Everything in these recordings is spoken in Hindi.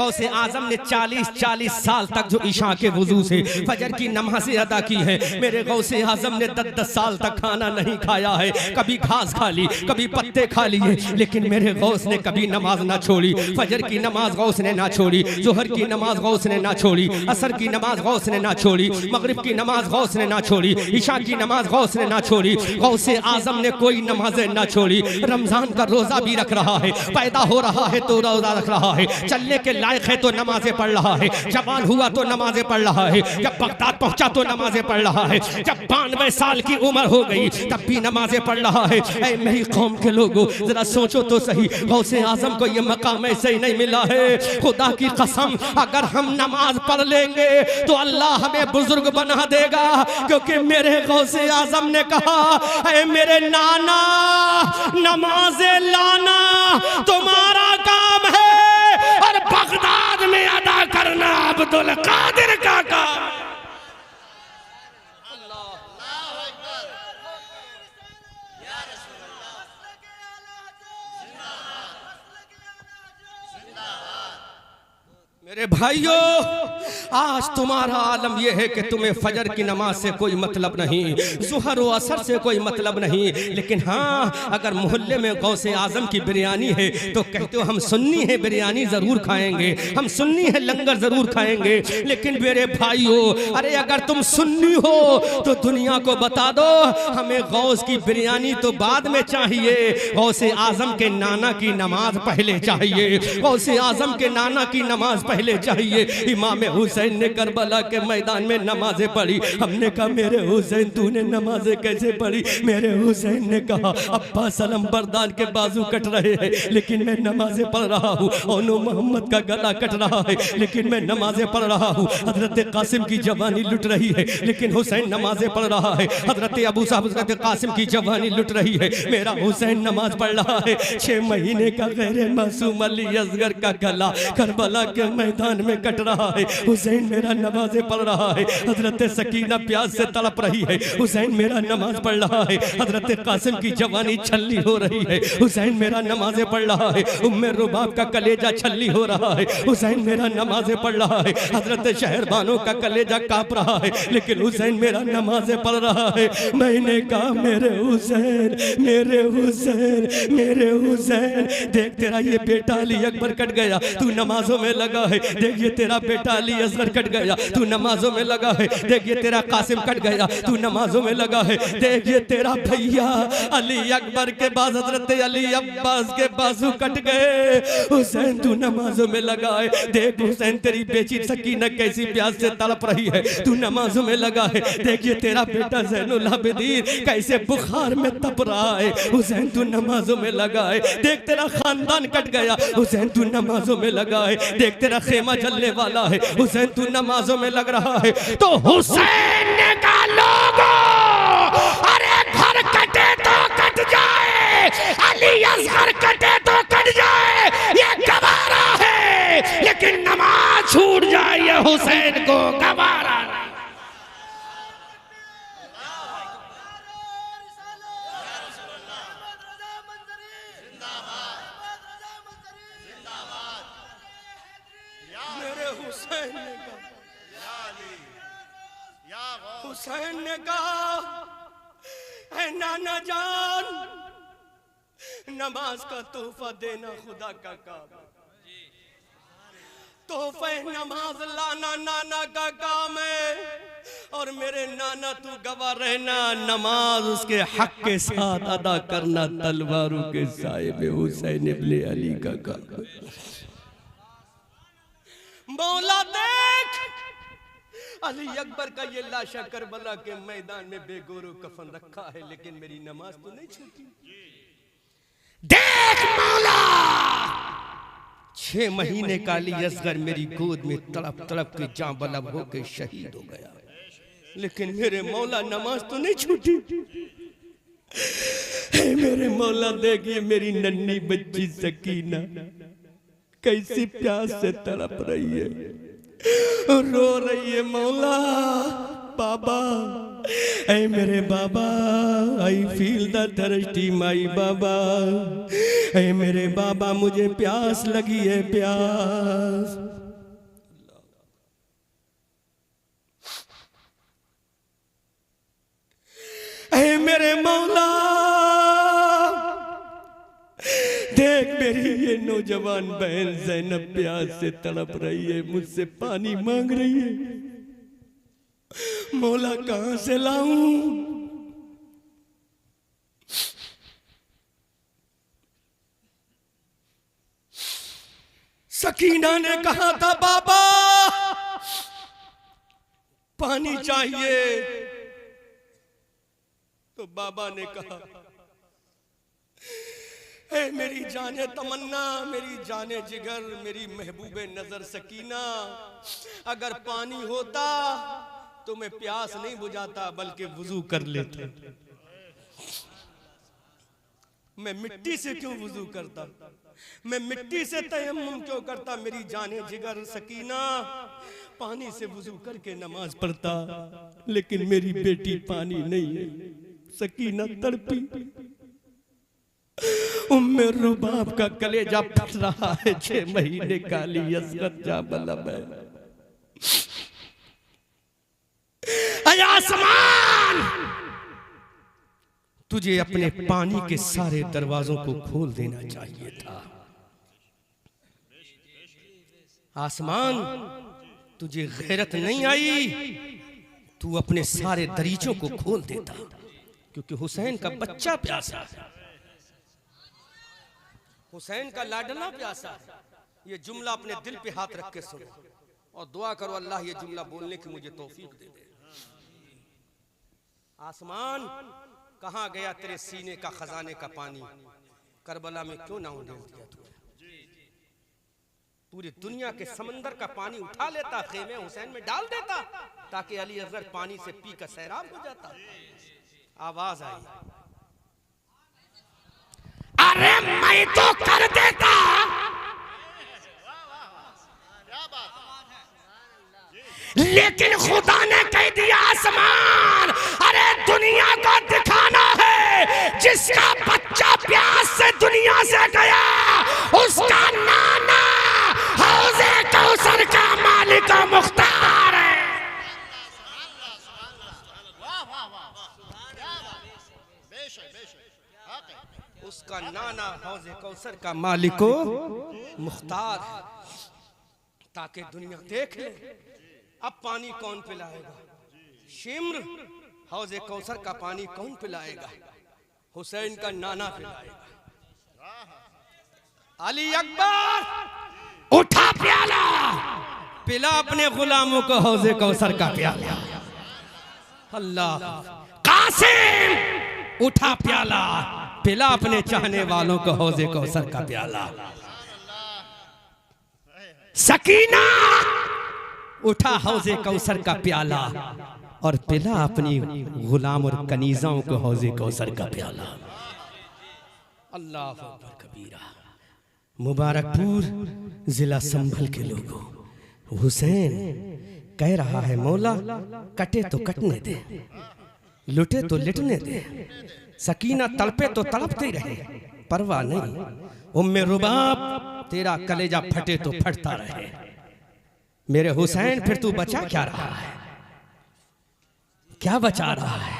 गौसे आजम ने 40 साल तक जो इशा के वजू से फजर की नमाज़ें अदा की है, मेरे गौसे आजम ने 10 साल तक खाना नहीं खाया है। कभी घास खा ली, कभी पत्ते खा लिए, लेकिन मेरे गौस ने कभी नमाज ना छोड़ी। फजर की नमाज गौस ने ना छोड़ी, जोहर की नमाज गौस ने ना छोड़ी, असर की नमाज गौस ने ना छोड़ी, मगरिब की नमाज गौस ने ना छोड़ी, इशा की नमाज गौस ने ना छोड़ी। गौसे आजम ने कोई नमाजें ना छोड़ी। रमजान का रोजा भी रख रहा है, पैदा हो रहा है तो रोजा रख रहा है, चलने के लायक है तो नमाजें पढ़ रहा है, जवान हुआ तो नमाजें पढ़ रहा है, जब बगदाद पहुंचा तो नमाजें पढ़ रहा है, जब 92 साल की उम्र हो गई तब भी नमाजें पढ़ रहा है। ऐ मेरी कौम के लोगों, जरा सोचो तो सही, गौसे आजम को ये मकाम ऐसे ही नहीं मिला है। खुदा की कसम, अगर हम नमाज पढ़ लेंगे तो अल्लाह हमें बुजुर्ग बना देगा, क्योंकि मेरे गौसे आजम ने कहा, ऐ मेरे नाना, नमाज़े लाना तुम्हारा काम है और बगदाद में अदा करना अब्दुल कादिर का काम। मेरे भाइयों, आज तुम्हारा आलम यह है कि तुम्हें फजर की नमाज से कोई मतलब नहीं, ज़ुहर व असर से कोई मतलब नहीं, लेकिन हाँ, अगर मोहल्ले में गौसे आजम की बिरयानी है तो कहते हो हम सुन्नी है, बिरयानी ज़रूर खाएंगे, हम सुन्नी है, लंगर ज़रूर खाएंगे। लेकिन मेरे भाइयों, अरे अगर तुम सुन्नी हो तो दुनिया को बता दो, हमें गौस की बिरयानी तो बाद में चाहिए, गौसे आजम के नाना की नमाज पहले चाहिए, गौसे आजम के नाना की नमाज पहले चाहिए। इमाम हुसैन ने करबला के मैदान में नमाजें पढ़ी। हमने कहा मेरे हुसैन तूने नमाजें कैसे पढ़ी? मेरे हुसैन ने कहा अब्बा सलम बरदान के बाजू कट रहे हैं लेकिन मैं नमाजें पढ़ रहा हूँ, ओनो मोहम्मद का गला कट रहा है लेकिन मैं नमाजें पढ़ रहा हूँ, हजरत कासिम की जवानी लुट रही है लेकिन हुसैन नमाजें पढ़ रहा है, हजरत अबू साहब हजरत कासिम की जवानी लुट रही है, मेरा हुसैन नमाज पढ़ रहा है। 6 महीने का गैर मासूम अली असगर का गला करबला के मैदान में कट रहा है, हुसैन मेरा नमाज़ें पढ़ रहा है, हजरत सकीना प्यास से तड़प रही है, हुसैन मेरा नमाज पढ़ रहा है, हजरत कासिम की जवानी छल्ली हो रही है, हुसैन मेरा नमाज़ें पढ़ रहा है, उम्मे रुबाब का कलेजा छल्ली हो रहा है, हुसैन मेरा नमाज़ें पढ़ रहा है, हजरत शहरबानों का कलेजा कांप रहा है, लेकिन हुसैन मेरा नमाज़ें पढ़ रहा है। मैंने कहा मेरे हुसैन, मेरे हुसैन, मेरे हुसैन, देख तेरा ये बेटा अली अकबर कट गया, तू नमाजों में लगा है, देखिए तेरा बेटा अली असगर कट गया, तू नमाजों में लगा है, देखिए तेरा कासिम कट गया, तू नमाजों में लगा है, देखिए तेरा भैया अली अकबर के बाद हजरत अली अब्बास के बाजू कट गए, हुसैन तू नमाजों में लगा है, देख हुसैन तेरी बेटी सकीना कैसी प्यास से तड़प रही है, तू नमाजों में लगा है, देखिए तेरा बेटा ज़ैनुल आबिदीन कैसे बुखार में तप रहा है, हुसैन तू नमाजों में लगा है, देख तेरा खानदान कट गया, हुसैन तू नमाजों में लगा है, देख तेरा खेमा जलने वाला है, हुसैन तू नमाजों में लग रहा है। तो हुसैन ने कहा लोगों, अरे घर कटे तो कट जाए, अली असगर कटे तो कट जाए, ये गवारा है, लेकिन नमाज छूट जाए ये हुसैन को गवारा नहीं। हुसैन ने कहा ऐ नाना जान, नमाज का तोहफा देना खुदा का काम, तोहफे नमाज लाना नाना का काम है, और मेरे नाना तू गवाह रहना, नमाज उसके हक के साथ अदा करना तलवारों के साहिब हुसैन इब्ने अली का काम। मौला देख अली अकबर का ये लाशा करबला के मैदान में बेगोरो कफन रखा है, लेकिन मेरी नमाज तो नहीं छूटी। देख मौला, 6 महीने का अली असगर मेरी गोद में तड़प तड़प के जान बलब होकर शहीद हो गया, लेकिन मेरे मौला नमाज तो नहीं छूटी। मेरे मौला देखिए मेरी नन्ही बच्ची सकीना कैसी प्यास से तड़प रही है, रो रही है। मौला बाबा, ऐ मेरे बाबा, आई फील द थर्स्टी माई बाबा, ऐ मेरे बाबा मुझे प्यास लगी है, प्यास। मेरी ये नौजवान बहन ज़ैनब प्यास से तड़प रही है, मुझसे पानी मांग रही है, मौला कहां से लाऊं? सकीना ने कहा था बाबा पानी चाहिए, तो बाबा ने कहा ए मेरी जाने तमन्ना, मेरी जाने जिगर, मेरी महबूबे नजर सकीना, अगर पानी होता तो मैं प्यास नहीं बुझाता बल्कि वुजू कर लेता। मैं मिट्टी से क्यों वुजू करता, मैं मिट्टी से तयम्मुम क्यों करता? मेरी जाने जिगर सकीना पानी से वुजू करके नमाज पढ़ता, लेकिन मेरी बेटी पानी नहीं है। सकीना तड़पी, उम्मे रुबाब का कलेजा फट रहा है, 6 महीने काली असगत जा बलब है। अया आसमान, तुझे अपने पानी के सारे दरवाजों को खोल देना चाहिए था। आसमान, तुझे गैरत नहीं आई, तू अपने सारे दरीचों को खोल देता, क्योंकि हुसैन का बच्चा प्यासा, हुसैन का लाडला प्यासा। ये जुमला अपने दिल पे हाथ रख के सुनो और दुआ करो अल्लाह ये जुमला बोलने की मुझे तौफीक दे दे। आसमान, कहां गया तेरे सीने का खजाने का पानी? करबला में क्यों ना उंडेल दिया तूने? पूरी दुनिया के समंदर का पानी उठा लेता, खेमे हुसैन में डाल देता, ताकि अली असगर पानी से पी कर सैराब हो जाता। आवाज आई, अरे मैं तो कर देता, लेकिन खुदा ने कह दिया आसमान, अरे दुनिया को दिखाना है जिसका बच्चा प्यास से दुनिया से गया, उसका नाना हौज़े कौसर का मालिक मुख्तार है। उसका नाना हौज़े कौसर का मालिक मुख्तार, ताकि दुनिया देख ले अब पानी कौन पिलाएगा। शिम्र, हौज़े कौसर का पानी कौन पिलाएगा? हुसैन का नाना पिलाएगा। अली अकबर उठा प्याला, पिला अपने गुलामों को हौज़े कौसर का प्याला। अल्लाह, कासिम उठा प्याला, पिला अपने चाहने वालों को हौज़े कौसर का प्याला। सकीना उठा हौज़े कौसर का प्याला और पिला अपनी गुलाम और कनीज़ाओं को हौज़े कौसर का प्याला। अल्लाह अकबर कबीरा। मुबारकपुर जिला संभल के लोगों, हुसैन कह रहा है मौला कटे तो कटने दे, लुटे तो लिटने दे, सकीना तड़पे तो तड़पते ही रहे, परवाह नहीं। उम्मे रुबाब तेरा कलेजा फटे तो फटता रहे। मेरे हुसैन फिर तू बचा क्या रहा है? क्या बचा रहा है?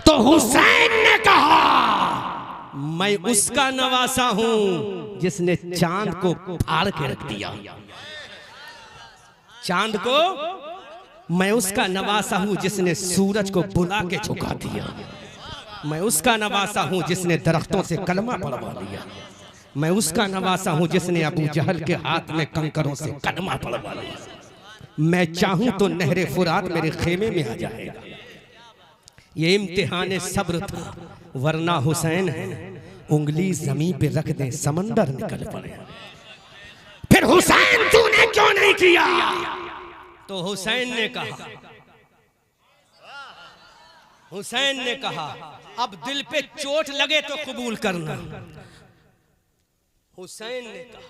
तो हुसैन ने कहा मैं उसका नवासा हूं जिसने चांद को फाड़ के रख दिया। चांद को मैं उसका नवासा हूं जिसने सूरज को बुला के झुका दिया। मैं उसका नवासा हूं जिसने दरख्तों से कलमा पढ़वा लिया। मैं उसका नवासा हूं जिसने अबू जहल के हाथ में कंकरों से कलमा पढ़वा लिया। मैं चाहूं तो नहरे फुरात मेरे खेमे में आ जाएगा। ये इम्तिहान सब्र था, वरना हुसैन है उंगली जमीन पे रख दे समंदर निकल पड़े। फिर हुसैन तूने क्यों नहीं किया? तो हुसैन ने कहा, हुसैन ने कहा अब दिल पे चोट लगे तो कबूल करना। हुसैन ने कहा,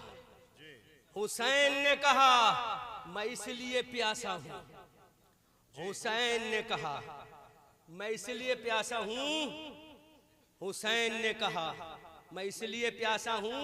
हुसैन ने कहा मैं इसलिए प्यासा हूं। हुसैन ने कहा मैं इसलिए प्यासा हूं। हुसैन ने कहा मैं इसलिए प्यासा हूं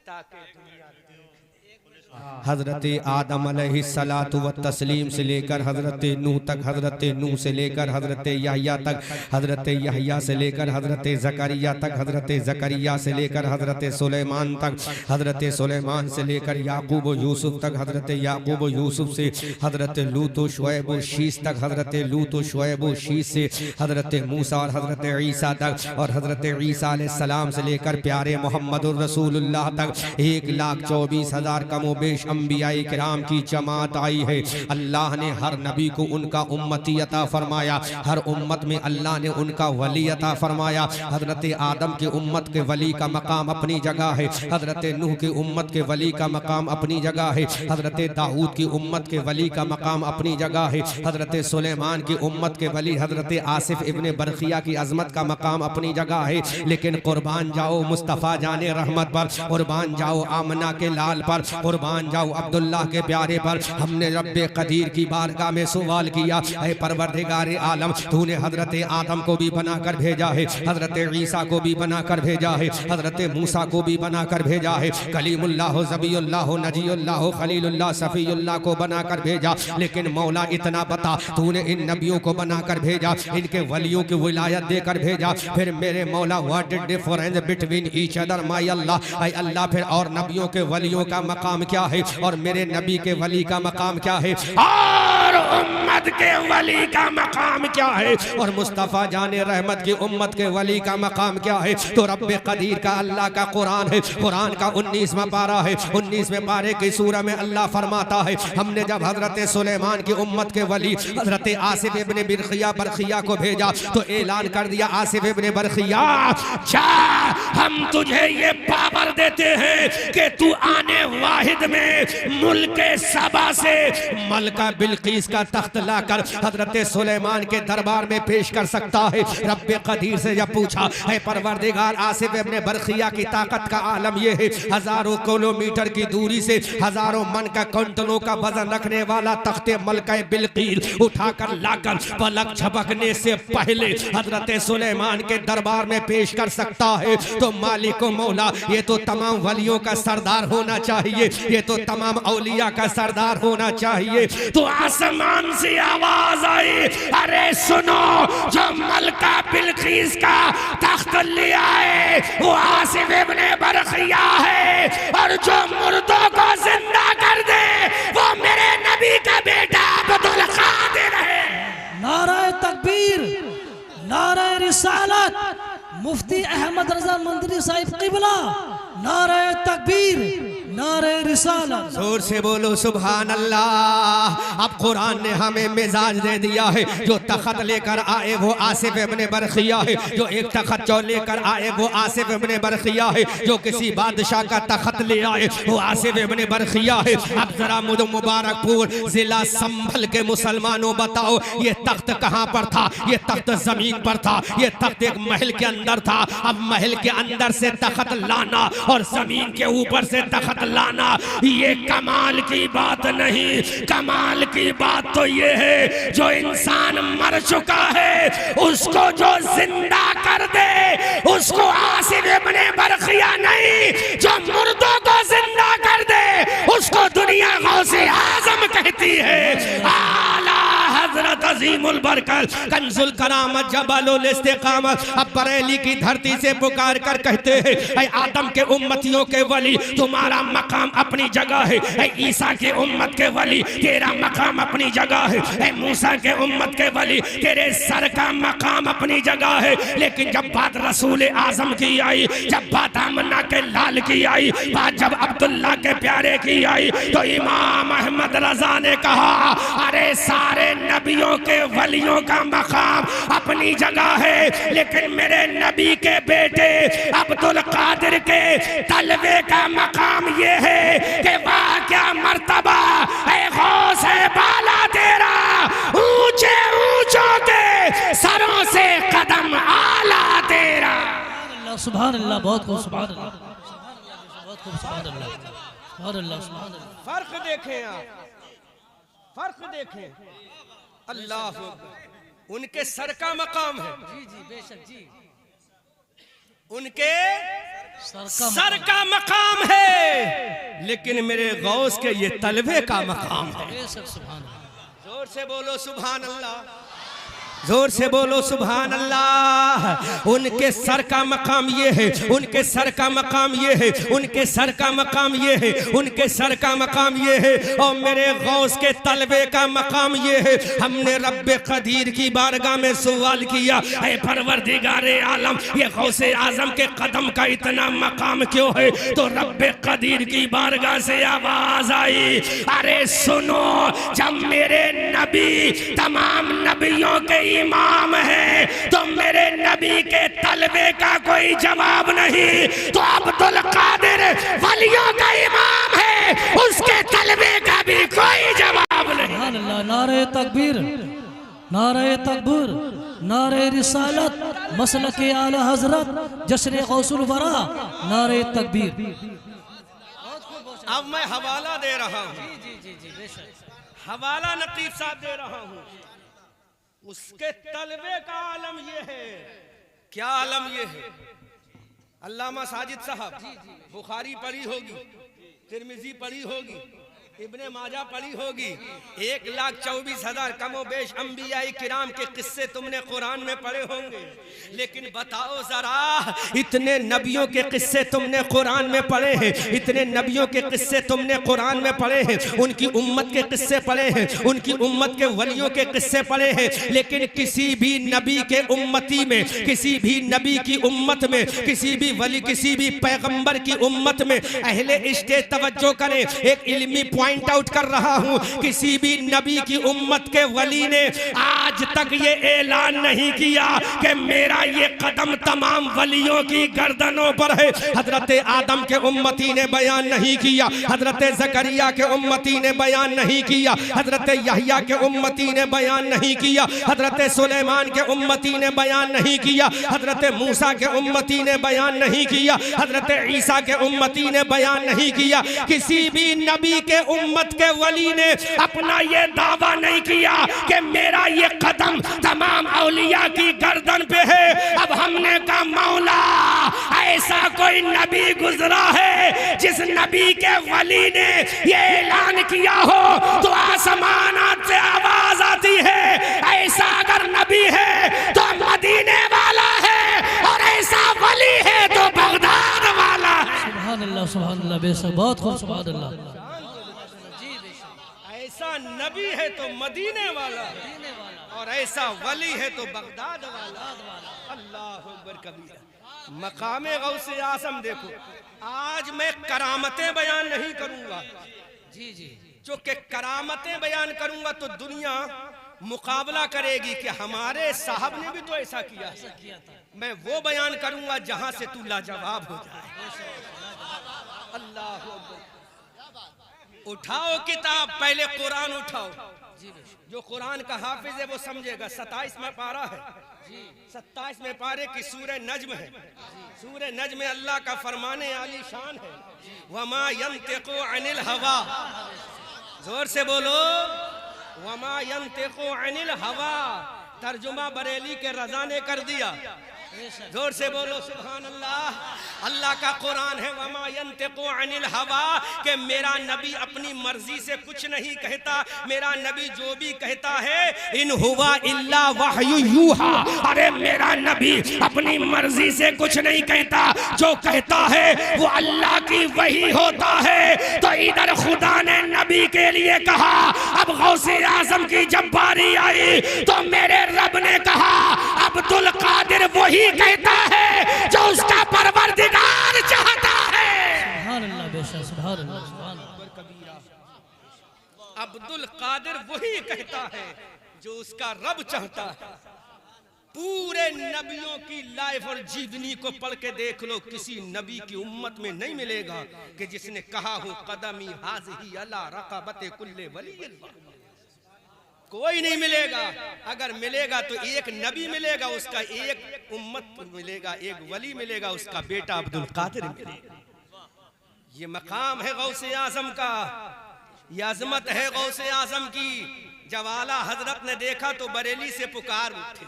ताकि दुनिया देख ले। हज़रत आदम अलैहिस्सलातु व तस्लीम से लेकर हज़रत नूह तक, हज़रत नूह से लेकर हज़रत यहया तक, हज़रत यहया से लेकर हज़रत ज़करिया तक, हज़रत ज़करिया से लेकर हज़रत सुलेमान तक, हज़रत सुलेमान से लेकर याकूब व यूसुफ तक, हज़रत याकूब व यूसुफ से हज़रत लूत व शुएब व शीस तक, हज़रत लूत व शुएब व शीस से हज़रत मूसा और हज़रत ईसा तक, और हज़रत ईसा अलैहिस्सलाम से लेकर प्यारे मोहम्मदुर रसूलुल्लाह तक 1,24,000 कमो बेश अंबियाए किराम की जमात आई है। अल्लाह ने हर नबी को उनका उम्मती अता फरमाया, हर उम्मत में अल्लाह ने उनका वली अता फरमाया। हज़रत आदम के उम्मत के वली का मकाम अपनी जगह है, हज़रत नूह के उम्मत के वली का मकाम अपनी जगह है, हज़रत दाऊद की उम्मत के वली का मकाम अपनी जगह है, हज़रत सुलेमान की उम्मत के वली हज़रत आसिफ इब्ने बरखिया की अजमत का मकाम अपनी जगह है। लेकिन कुर्बान जाओ मुस्तफ़ा जाने रहमत पर, कुर्बान जाओ आमना के लाल पर, कुर्बान जाओ अब्दुल्लाह के प्यारे पर। हमने रब्बे कदीर की बारगाह में सवाल किया, ऐ परवरदिगारे आलम, तूने हजरत आदम को भी बनाकर भेजा है, हजरत ईसा को भी बनाकर भेजा है, हजरत मूसा को भी बनाकर भेजा है, कलीमुल्लाह ज़बीउल्लाह नजीउल्लाह खलीलुल्लाह सफ़ीउल्लाह को बनाकर भेजा। लेकिन मौला इतना बता, तूने इन नबियों को बनाकर भेजा, इनके वलियों की विलायत देकर भेजा, फिर मेरे मौला what is difference between each other my Allah, ऐ अल्लाह फिर और नबियों के वलियों का मकाम क्या है और मेरे नबी के वली का मकाम क्या है और उम्मत के वली का मकाम क्या है और मुस्तफ़ा जाने रहमत की उम्मत के वली का मकाम क्या है। तो रब्बे कदीर का अल्लाह का कुरान है, कुरान का 19वां पारा है, 19वें पारे की सूरह में अल्लाह फरमाता है, हमने जब हजरत सुलेमान की उम्मत के वली हजरत आसिफ इब्ने बरखिया को भेजा तो ऐलान कर दिया, आसिफ इब्ने बरखिया जा, हम तुझे ये पावर देते हैं कि तू आने वाहिद में मुल्क सबा से मलका बिल्कीस का तख्त लाकर हजरत सुलेमान के दरबार में पेश कर सकता है। रब्बे कदीर से जब पूछा, है परवरदिगार आसिफ इब्ने बरखिया की ताकत का आलम यह है, हजारों किलोमीटर की दूरी से हजारों मन का कुंटलों का वजन रखने वाला तख्ते मलका बिल्कीस उठाकर लाकर पलक झपकने से पहले हजरत सुलेमान के दरबार में पेश कर सकता है। तो मालिक मौला ये तो तमाम वलियों का सरदार होना चाहिए, ये तो तमाम औलिया का सरदार होना चाहिए। तो आसमान से आवाज आई, अरे सुनो, जो मलका बिल्कीस का तख्त ले आए वो आसिफ इब्ने बरखिया है, और जो मुर्दों को जिंदा कर दे वो मेरे नबी का बेटा अब्दुल कादिर है। नारे तकबीर, नारे रिसालत, मुफ्ती अहमद रजा मंदरी साहिब क़िबला, नारे तकबीर, नारे रिसालत। जोर से बोलो सुभान अल्लाह। अब कुरान ने हमें मिजाज दे दिया है, जो तख्त लेकर आए वो आसिफ इब्ने बरखिया है, जो एक तख्त जो लेकर आए वो आसिफ इब्ने बरखिया है, जो किसी बादशाह का तख्त ले आए वो आसिफ इब्ने बरखिया है। अब जरा मुझे मुबारकपुर जिला संभल के मुसलमानों बताओ, ये तख्त कहाँ पर था? ये तख्त जमीन पर था, ये तख्त एक महल के अंदर था। अब महल के अंदर से तख्त लाना और जमीन के ऊपर से तख्त लाना ये कमाल की बात नहीं, कमाल की बात तो ये है जो इंसान मर चुका है उसको जो जिंदा कर दे उसको आसिफ इब्ने बरखिया नहीं, जो मुर्दों को जिंदा कर दे उसको दुनिया गौसे आजम कहती है। आला हजरत अजीमुल बरकत कंजुल करामत जबलुल इस्तिकामत अब बरेली की धरती से पुकार कर कहते हैं, ऐ आदम के उम्मतियों के वली तुम्हारा मकाम अपनी जगह है, ऐ ईसा के उम्मत के वली तेरा मकाम अपनी जगह है, ऐ मूसा के उम्मत के वली तेरे सर का मकाम अपनी जगह है। लेकिन जब बात रसूल आजम की आई, जब बात आमना के लाल की आई, बात जब अब्दुल्ला के प्यारे की आई, तो इमाम अहमद रजा ने कहा, अरे सारे नबियों के वलियों का मकाम अपनी जगह है, लेकिन मेरे नबी के बेटे अब्दुल कादिर के तलवे का मकाम ये है कि वाह क्या मर्तबा है गौस है बाला तेरा, ऊंचे ऊंचों के सरों से कदम आला तेरा। सुभान अल्लाह, बहुत खूब, सुभान अल्लाह, बहुत खूब, सुभान अल्लाह, सुभान अल्लाह, सुभान अल्लाह। फर्क देखें आप, फर्क देखें, अल्लाह उनके सर का मकाम है, जी जी बेशक जी, उनके सर का मकाम है, लेकिन मेरे गौस के ये तलबे का मकाम है। जोर से बोलो सुभान अल्लाह, जोर से बोलो सुभान अल्लाह। उनके सर का मकाम ये है, उनके सर का मकाम ये है, उनके सर का मकाम ये है, उनके सर का मकाम ये है। और मेरे गौस के तलबे का मकाम ये है। हमने रब्बे कदीर की बारगाह में सवाल किया, ऐ परवरदिगारे आलम, ये गौसे आजम के कदम का इतना मकाम क्यों है? तो रब्बे कदीर की बारगाह से आवाज आई, अरे सुनो, जब मेरे नबी तमाम नबियों के इमाम है तो मेरे नबी के तलबे का कोई जवाब नहीं, तो अब्दुल कादिर वलियों का इमाम है, उसके तलबे का भी कोई जवाब नहीं। नारे तकबीर, नारे तकबीर, नारे रिसालत, मसलक आला हजरत, जश्न गौसुल वरा, नारे तकबीर। अब मैं हवाला दे रहा हूँ, हवाला नकीब साहब दे रहा हूँ। उसके तलबे का आलम ये है। क्या आलम ये है? अल्लामा साजिद साहब बुखारी पढ़ी होगी, तिरमिजी पढ़ी होगी, इब्ने माजा पढ़ी होगी। 1,24,000 कमो बेश अंबिया किराम के किस्से तुमने कुरान में पढ़े होंगे, लेकिन बताओ जरा, इतने नबियों के किस्से तुमने कुरान में पढ़े हैं, इतने नबियों के किस्से तुमने कुरान में पढ़े हैं, उनकी उम्मत के किस्से पढ़े हैं, उनकी उम्मत के वलियों के किस्से पढ़े हैं, लेकिन किसी भी नबी के उम्मती में, किसी भी नबी की उम्मत में, किसी भी वली, किसी भी पैगंबर की उम्मत में, अहले इश्क़ तवज्जो करें, एक इल्मी पॉइंट आउट कर रहा हूं, किसी भी नबी की उम्मत के वली ने आज तक ये ऐलान नहीं किया कि मेरा ये कदम तमाम वलियों की गर्दनों पर है। हजरत आदम के उम्मती ने बयान नहीं किया, हजरत जकरिया के उम्मती ने बयान नहीं किया, हजरत यहया के उम्मती ने बयान नहीं किया, हजरत सुलेमान के उम्मती ने बयान नहीं किया, हजरत मूसा के उम्मती ने बयान नहीं किया, हजरत ईसा के उम्मती ने बयान नहीं किया। किसी भी नबी के उम्मत के वली ने अपना ये दावा नहीं किया कि मेरा ये कदम तमाम औलिया की गर्दन पे है। अब हमने कहा मौला, ऐसा कोई नबी गुजरा है जिस नबी के वली ने ये ऐलान किया हो तो आसमानात से आवाज आती है, ऐसा अगर नबी है तो मदीने वाला है, और ऐसा वली है तो बगदाद वाला है। सुभान अल्लाह, सुभान अल्लाह, बेशक बहुत खूब, सुभान अल्लाह। ऐसा नबी है तो मदीने वाला, और ऐसा वली है तो बगदाद वाला। अल्लाह अकबर कबीरा। मकामे गौसे आज़म देखो, आज मैं करामतें बयान नहीं करूंगा, जी जी, चूंकि करामतें बयान करूंगा तो दुनिया मुकाबला करेगी कि हमारे साहब ने भी तो ऐसा किया था। मैं वो बयान करूंगा जहां से तू लाजवाब हो जाए। अल्लाह अकबर। उठाओ किताब, पहले कुरान उठाओ, जो कुरान का हाफिज है वो समझेगा। 27 में पारा है, 27 में पारे की सूरह नज्म है। सूरह नज्म में अल्लाह का फरमाने आली शान है, वमा यंतिकु अनिल हवा। जोर से बोलो, वमा यंतिकु अनिल हवा। तर्जुमा बरेली के रजा ने कर दिया। जोर से बोलो सुभान अल्लाह। अल्लाह का कुरान है, वमा यंतिकु अनिल हवा, कि मेरा नबी अपनी मर्जी से कुछ नहीं कहता। मेरा नबी जो भी कहता है, इन हुवा इल्ला वहयु यूहा। अरे मेरा नबी अपनी मर्जी से कुछ नहीं कहता, जो कहता है वो अल्लाह की वही होता है। तो इधर खुदा ने नबी के लिए कहा, अब गौसे आजम की जब बारी आई तो मेरे रब ने कहा अब्दुल कादिर वही कहता है जो उसका परवरदिगार चाहता है। सुभान अल्लाह, बेशक सुभान अल्लाह, सुभान कबीरा। अब्दुल कादिर वही कहता है जो उसका रब चाहता है। पूरे नबियों की लाइफ और जीवनी को पढ़ के देख लो, किसी नबी की उम्मत में नहीं मिलेगा कि जिसने कहा हो कदमी हाज़िही अला रक़बते कुल्ले वली। कोई नहीं मिलेगा। अगर मिलेगा तो एक नबी मिलेगा, उसका एक उम्मत मिलेगा, एक वली मिलेगा, उसका बेटा अब्दुल कादिर मिलेगा। ये मकाम है गौसे आजम का, ये अजमत है गौसे आजम की। जब आला हजरत ने देखा तो बरेली से पुकार उठे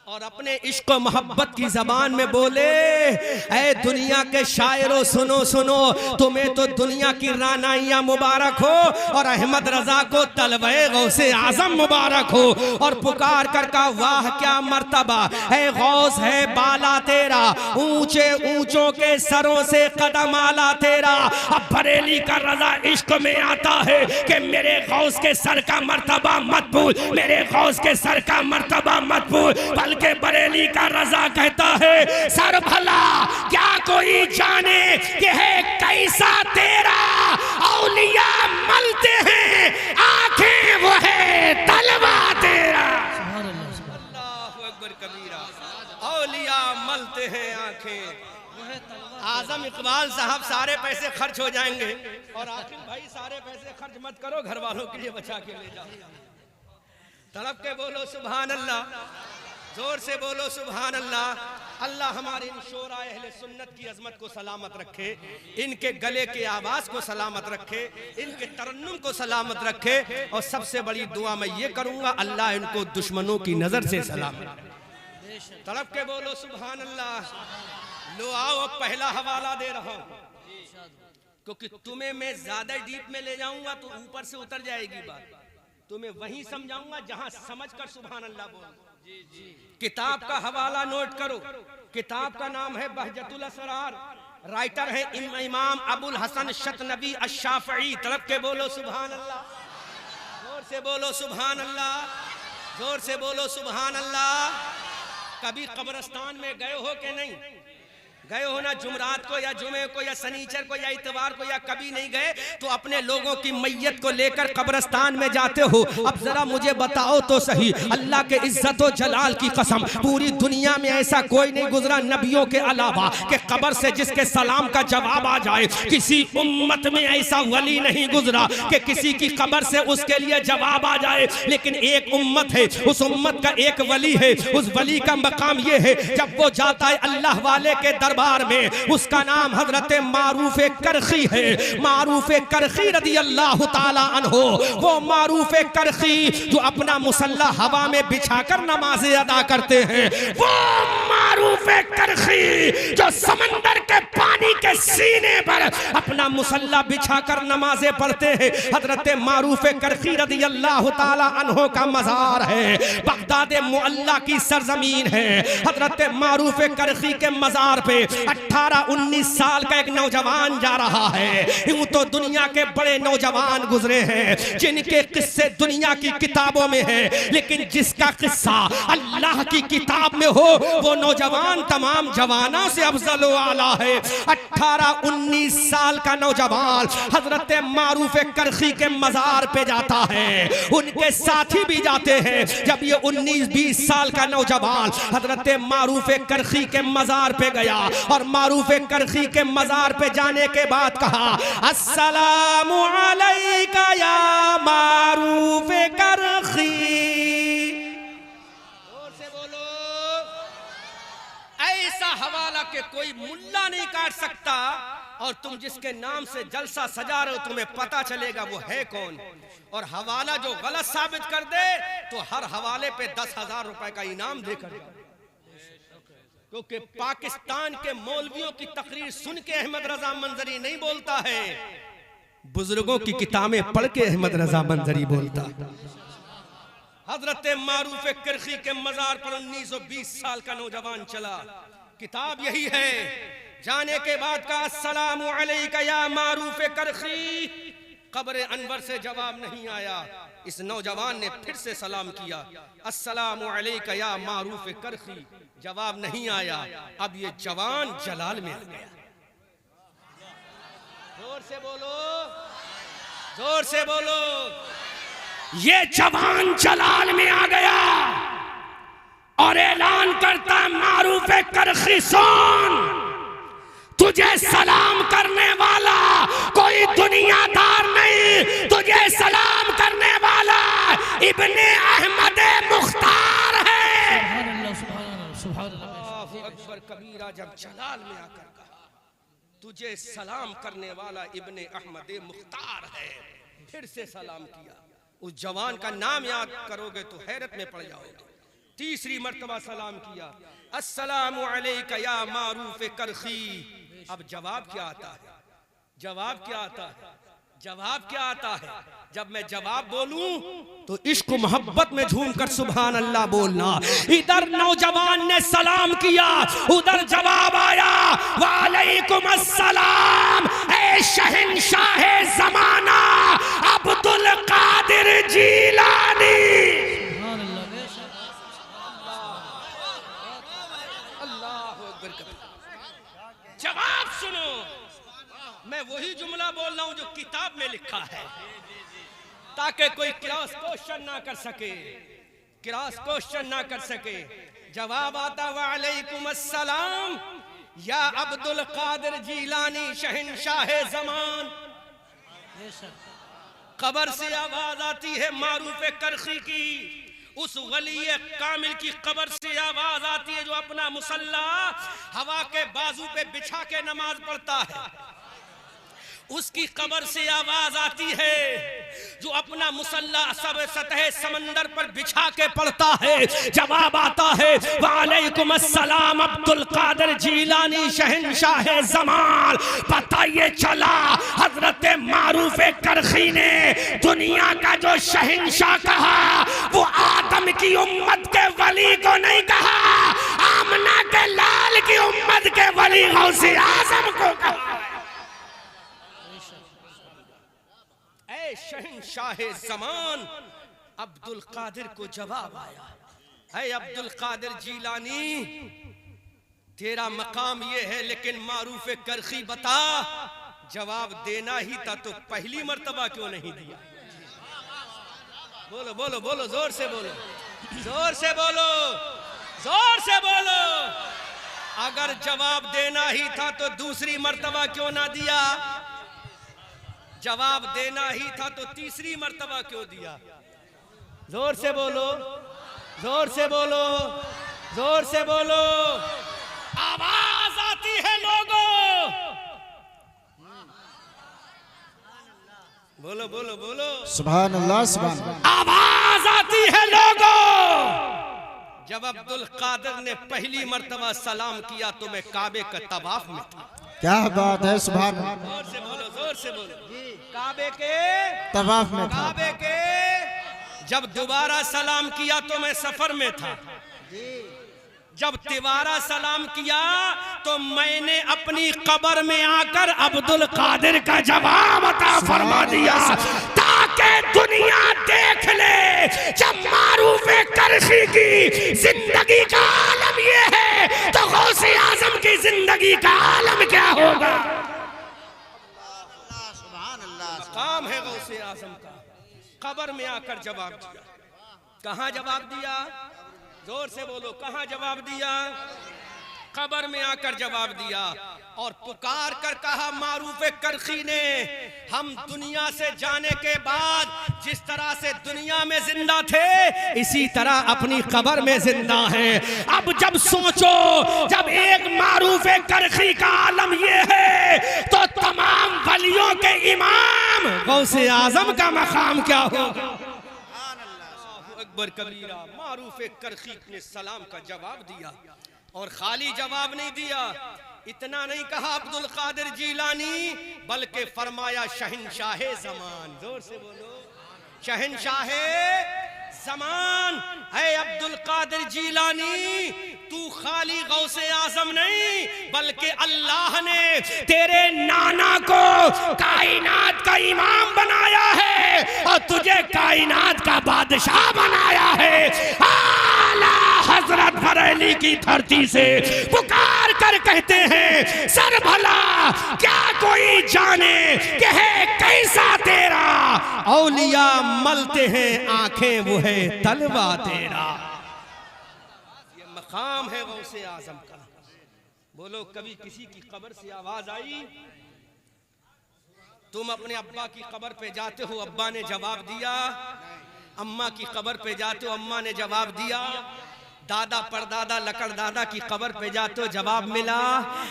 और अपने इश्क मोहब्बत की जबान में बोले, ऐ दुनिया के शायरों सुनो सुनो, तुम्हें तो दुनिया की रानाइयां मुबारक हो और अहमद रजा को तलबे गौसे आजम मुबारक हो। और पुकार कर का वाह क्या मर्तबा है, गौस है बाला तेरा, ऊंचे ऊंचों के सरों से कदम आला तेरा। अब बरेली का रजा इश्क में आता है कि मेरे गौस के सर का मर्तबा मत भूल, मेरे गौस के सर का मर्तबा मत भूल। के बरेली का रजा कहता है, सर भला क्या कोई जाने कि है कैसा तेरा, औलिया मलते हैं आंखें वो है तलवा तेरा। अल्लाहु अकबर कबीरा, औलिया मलते हैं आंखें। आजम इकबाल साहब सारे पैसे खर्च हो जाएंगे और आखिर भाई सारे पैसे खर्च मत करो, घर वालों के लिए बचा के ले जाओ। तड़प के बोलो सुभान अल्लाह, जोर से बोलो सुभान अल्लाह। अल्लाह हमारे इन शोरा अहले सुन्नत की अजमत को सलामत रखे, इनके गले के आवाज को सलामत रखे, इनके तरन्नुम को सलामत रखे। और सबसे बड़ी दुआ मैं ये करूंगा, अल्लाह इनको दुश्मनों की नजर से सलामत रखे। तड़प के बोलो सुभान अल्लाह। लो आओ, पहला हवाला दे रहा हूं, क्योंकि तुम्हें मैं ज्यादा डीप में ले जाऊंगा तो ऊपर से उतर जाएगी बात। तुम्हें वहीं समझाऊंगा जहां समझकर सुभान अल्लाह बोलो। किताब का हवाला नोट करो, किताब का नाम है बहजतुल असरार, राइटर है इमाम अबुल हसन शतनबी अश-शाफ़िई। तरफ के बोलो सुभान अल्लाह, जोर से बोलो सुभान अल्लाह, जोर से बोलो सुभान अल्लाह। कभी कब्रिस्तान में गए हो कि नहीं? गए हो ना, जुमरात को या जुमे को या सनीचर को या इतवार को, या कभी नहीं गए तो अपने लोगों की मैयत को लेकर कब्रिस्तान में जाते हो। अब जरा मुझे बताओ तो सही, अल्लाह के इज्जत और जलाल की कसम, पूरी दुनिया में ऐसा कोई नहीं गुजरा नबियों के अलावा कि कब्र से जिसके सलाम का जवाब आ जाए। किसी उम्मत में ऐसा वली नहीं गुजरा कि किसी की कब्र से उसके लिए जवाब आ जाए। लेकिन एक उम्मत है, उस उम्मत का एक वली है, उस वली का मकाम ये है जब वो जाता है अल्लाह वाले के दरबार में, उसका नाम हजरत मारूफ करखी है। मारूफ करखी रदी अल्लाह ताला अन्हो, वो मारूफ करखी जो अपना मुसल्ला हवा में बिछाकर नमाज़ें अदा करते हैं, वो मारूफ करखी जो समंदर के पानी के सीने पर अपना मुसल्ला बिछाकर नमाज़ें पढ़ते हैं। हजरत मारूफ करखी रदी अल्लाह ताला अन्हो का मज़ार है, बगदाद मुअल्ला की सरजमीन है। हजरत मारूफ करखी के मज़ार पे 18-19 साल का एक नौजवान जा रहा है। यूं तो दुनिया के बड़े नौजवान गुजरे हैं जिनके किस्से दुनिया की किताबों में है, लेकिन जिसका किस्सा अल्लाह की किताब में हो वो नौजवान तमाम जवानों से अफजल व आला है। 18-19 साल का नौजवान हजरत मारूफ करखी के मजार पे जाता है, उनके साथी भी जाते हैं। जब ये 19-20 साल का नौजवान हजरत मारूफ करखी के मजार पे गया और मारूफ करखी के मजार पे जाने के बाद कहा, अस्सलामु अलैका या मारूफ करखी। जोर से बोलो। ऐसा हवाला के कोई मुल्ला नहीं काट सकता, और तुम जिसके नाम से जलसा सजा रहे हो तुम्हें पता चलेगा वो है कौन। और हवाला जो गलत साबित कर दे तो हर हवाले पे 10,000 रुपए का इनाम देकर, क्योंकि पाकिस्तान के मौलवियों की तकरीर सुन के अहमद रजा मंजरी नहीं बोलता है, बुजुर्गों की किताबें पढ़ के अहमद रजा मंजरी बोलता। हजरत मारूफ करखी के मजार पर 19-20 साल का नौजवान चला, किताब यही है। जाने के बाद का अस्सलामु अलैका या मारूफ करखी। कब्र अनवर से जवाब नहीं आया। इस नौजवान ने फिर से सलाम किया, अस्सलामु अलैका या मारूफ करखी। जवाब नहीं आया। अब ये जवान जलाल में आ गया। जोर से बोलो, जोर से बोलो। ये जवान जलाल में आ गया और ऐलान करता, मारूफ करखी सुन, तुझे सलाम करने वाला कोई दुनियादार नहीं, तुझे सलाम करने वाला इब्ने अहमद मुख्तार है। अकबर कबीरा जब जलाल में आकर कहा, तुझे सलाम करने वाला इब्ने अहमद मुख्तार है, फिर से सलाम किया। उस जवान का नाम याद करोगे तो हैरत में पड़ जाओगे। तीसरी मर्तबा सलाम किया, अस्सलामु अलैका या मारूफ करखी। अब जवाब क्या आता है? जवाब क्या आता है? जवाब क्या आता है? जब मैं जवाब बोलूं तो इश्क मोहब्बत में झूमकर सुभान अल्लाह बोलना। इधर नौजवान ने सलाम किया, उधर जवाब आया वालेकुम अस्सलाम ए शहंशाह ज़माना अब्दुल कादिर जीलानी। जवाब सुनो, मैं वही जुमला बोल रहा हूं जो किताब में लिखा है, ताकि कोई क्रॉस क्वेश्चन ना कर सके, क्रॉस क्वेश्चन ना कर सके। जवाब आता वालेकुम अस्सलाम या अब्दुल कादिर जीलानी शहंशाह ज़मान। कब्र से आवाज आती है मारूफ करखी की, उस वलीए कामिल की कब्र से आवाज आती है जो अपना मुसल्ला हवा के बाजू पे बिछा के नमाज पढ़ता है। उसकी कब्र से आवाज आती है जो अपना मुसल्ला सब सतह समंदर पर बिछा के पढ़ता है। जवाब आता है वालेकुम अस्सलाम अब्दुल कादिर जीलानी शहंशाह ज़मान। पता ये चला हजरत मारूफ करखी ने दुनिया का जो शहंशाह कहा वो आदम की उम्मत के वली को नहीं कहा, आमना के लाल की उम्मत के वली गौसे आजम को कहा। ऐ शहंशाह ज़मान अब्दुल कादिर को जवाब आया, ऐ अब्दुल कादिर जीलानी तेरा मकाम ये है, लेकिन मारूफ करखी बता जवाब देना ही था तो पहली मर्तबा क्यों नहीं दिया? बोलो बोलो बोलो, जोर से बोलो, जोर से बोलो, जोर से बोलो। अगर जवाब देना ही था तो दूसरी मर्तबा क्यों ना दिया? जवाब देना ही था तो तीसरी मर्तबा क्यों दिया? जोर से बोलो, जोर से बोलो, जोर से बोलो। आवाज आती है लोगों, बोलो बोलो बोलो, सुभान अल्लाह सुभान अल्लाह। आवाज आती है लोगों। जब अब्दुल कादिर ने पहली मर्तबा सलाम किया तो मैं काबे के तवाफ में था। क्या बात है, सुभान अल्लाह। जोर से बोलो, जोर से बोलो। काबे के तवाफ में था। काबे के जब दोबारा सलाम किया तो मैं सफर में था। जब तिवारा सलाम किया तो मैंने अपनी कब्र में आकर अब्दुल कादिर का जवाब अता फरमा दिया, ताकि दुनिया देख ले जब मारूफ करखी की जिंदगी का आलम ये है तो गौसे आजम की जिंदगी का आलम क्या होगा? मकाम है गौसे आजम का। कब्र में आकर जवाब दिया। कहाँ जवाब दिया? जोर से बोलो, कहाँ जवाब दिया? कब्र में आकर जवाब दिया और पुकार कर कहा मारूफ करखी ने, हम दुनिया से जाने के बाद जिस तरह से दुनिया में जिंदा थे इसी तरह अपनी कब्र में जिंदा हैं। अब जब सोचो, जब एक मारूफ करखी का आलम ये है तो तमाम वलियों के इमाम गौसे आजम का मकाम क्या होगा? अकबर कबीरा। मारूफ करखी ने सलाम का जवाब दिया और खाली जवाब नहीं दिया, इतना नहीं कहा अब्दुल कादिर जीलानी, बल्कि फरमाया शहंशाह ज़मान। जोर से बोलो, शहंशाह ज़मान। है अब्दुल कादिर जीलानी, तू खाली गौसे आजम नहीं बल्कि अल्लाह ने तेरे नाना को कायनात का इमाम बनाया है और तुझे कायनात का बादशाह बनाया है। आला हजरत बरेली की धरती से पुकार कर कहते हैं, सर भला क्या कोई जाने कि है कैसा तेरा, औलिया मलते हैं आंखें वो है तलवा तेरा। ये मकाम है गौसे आजम का। बोलो, कभी किसी की कब्र से आवाज आई? तुम अपने अब्बा की कब्र पे जाते हो, अब्बा ने जवाब दिया। अम्मा की कब्र पे जाते हो, अम्मा ने जवाब दिया। दादा परदादा लकड़ दादा की कब्र पे जाते हो, जवाब मिला?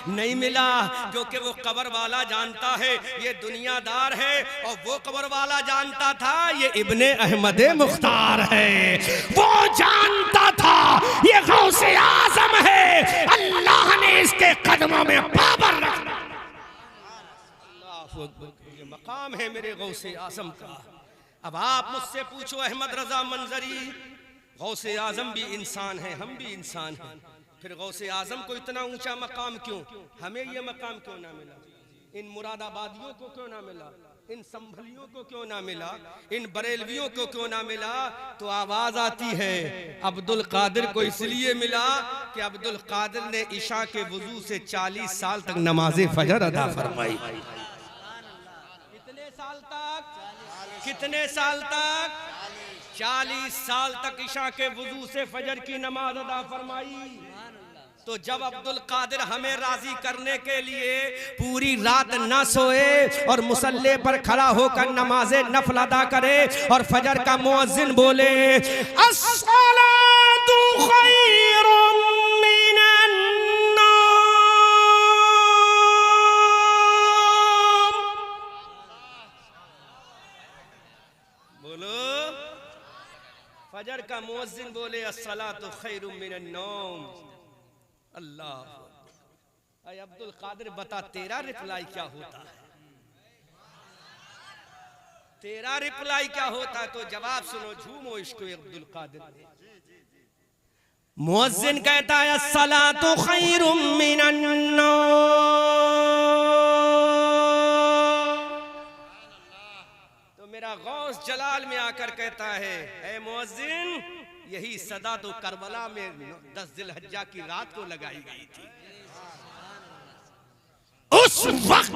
नहीं मिला, क्योंकि वो कब्र वाला जानता है ये दुनियादार है और वो कब्र वाला जानता था ये इब्ने अहमद मुख्तार है। वो जानता था ये गौसे आजम है, अल्लाह ने इसके कदमों में पावर रखा। ये मकाम है मेरे गौसे आजम का। अब आप मुझसे पूछो अहमद रजा मंजरी, गौसे आजम भी इंसान है, हम भी इंसान हैं, फिर गौसे आजम को इतना ऊंचा मकाम क्यों, हमें ये मकाम क्यों ना मिला, इन मुरादाबादियों को क्यों ना मिला, इन संभलियों को क्यों ना मिला, इन बरेलवियों को क्यों ना मिला? तो आवाज आती है अब्दुल कादिर को इसलिए मिला कि अब्दुल कादिर ने ईशा के वुजू से 40 साल तक नमाज फजर अदा फरमाई। कितने साल तक? कितने साल तक? 40 साल तक ईशा के वुजू से फजर की नमाज अदा फरमाई। तो जब अब्दुल कादिर हमें राजी करने के लिए पूरी रात न सोए और मुसल्ले पर खड़ा होकर नमाज़े नफल अदा करे और फजर का मुअज्जिन बोले अस्सलातु खैरुम मिनन नौम, बोलो फजर का मुअज्जिन बोले अस्सलातु खैरुम मिनन नौम। अल्लाह, अय अब्दुल कादिर बता तेरा रिप्लाई क्या होता है, तेरा रिप्लाई क्या होता? तो जवाब सुनो, झूमो इश्क़ अब्दुल कादिर। मुअज्जिन कहता है अस्सलातु खैरुम मिनन नौम। तो मेरा गौस जलाल में आकर कहता है ऐ मुअज्जिन, यही सदा तो करबला में 10 जिलहज्जा की रात को लगाई गई थी। उस वक्त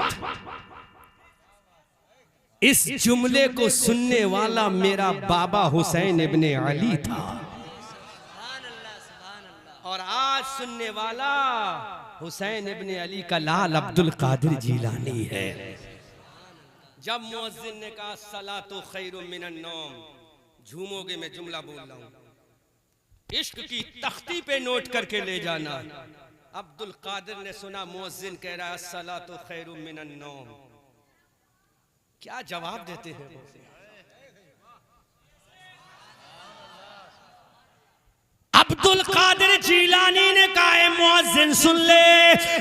इस जुमले को सुनने वाला मेरा बाबा हुसैन इब्ने अली था और आज सुनने वाला हुसैन इब्ने अली का लाल अब्दुल कादिर जीलानी है। जब मुअज्जिन ने कहा सलातो खैरुम मिनन नौम, झूमोगे मैं जुमला बोल रहा हूं, इश्क की तख्ती पे नोट करके ले जाना। अब्दुल कादिर ने सुना मुअज्जिन कह रहा है अस्सलातु खैरुम मिनन नौम, क्या जवाब देते हैं? अब्दुल कादिर जीलानी ने कहा मुअज्जिन सुन ले,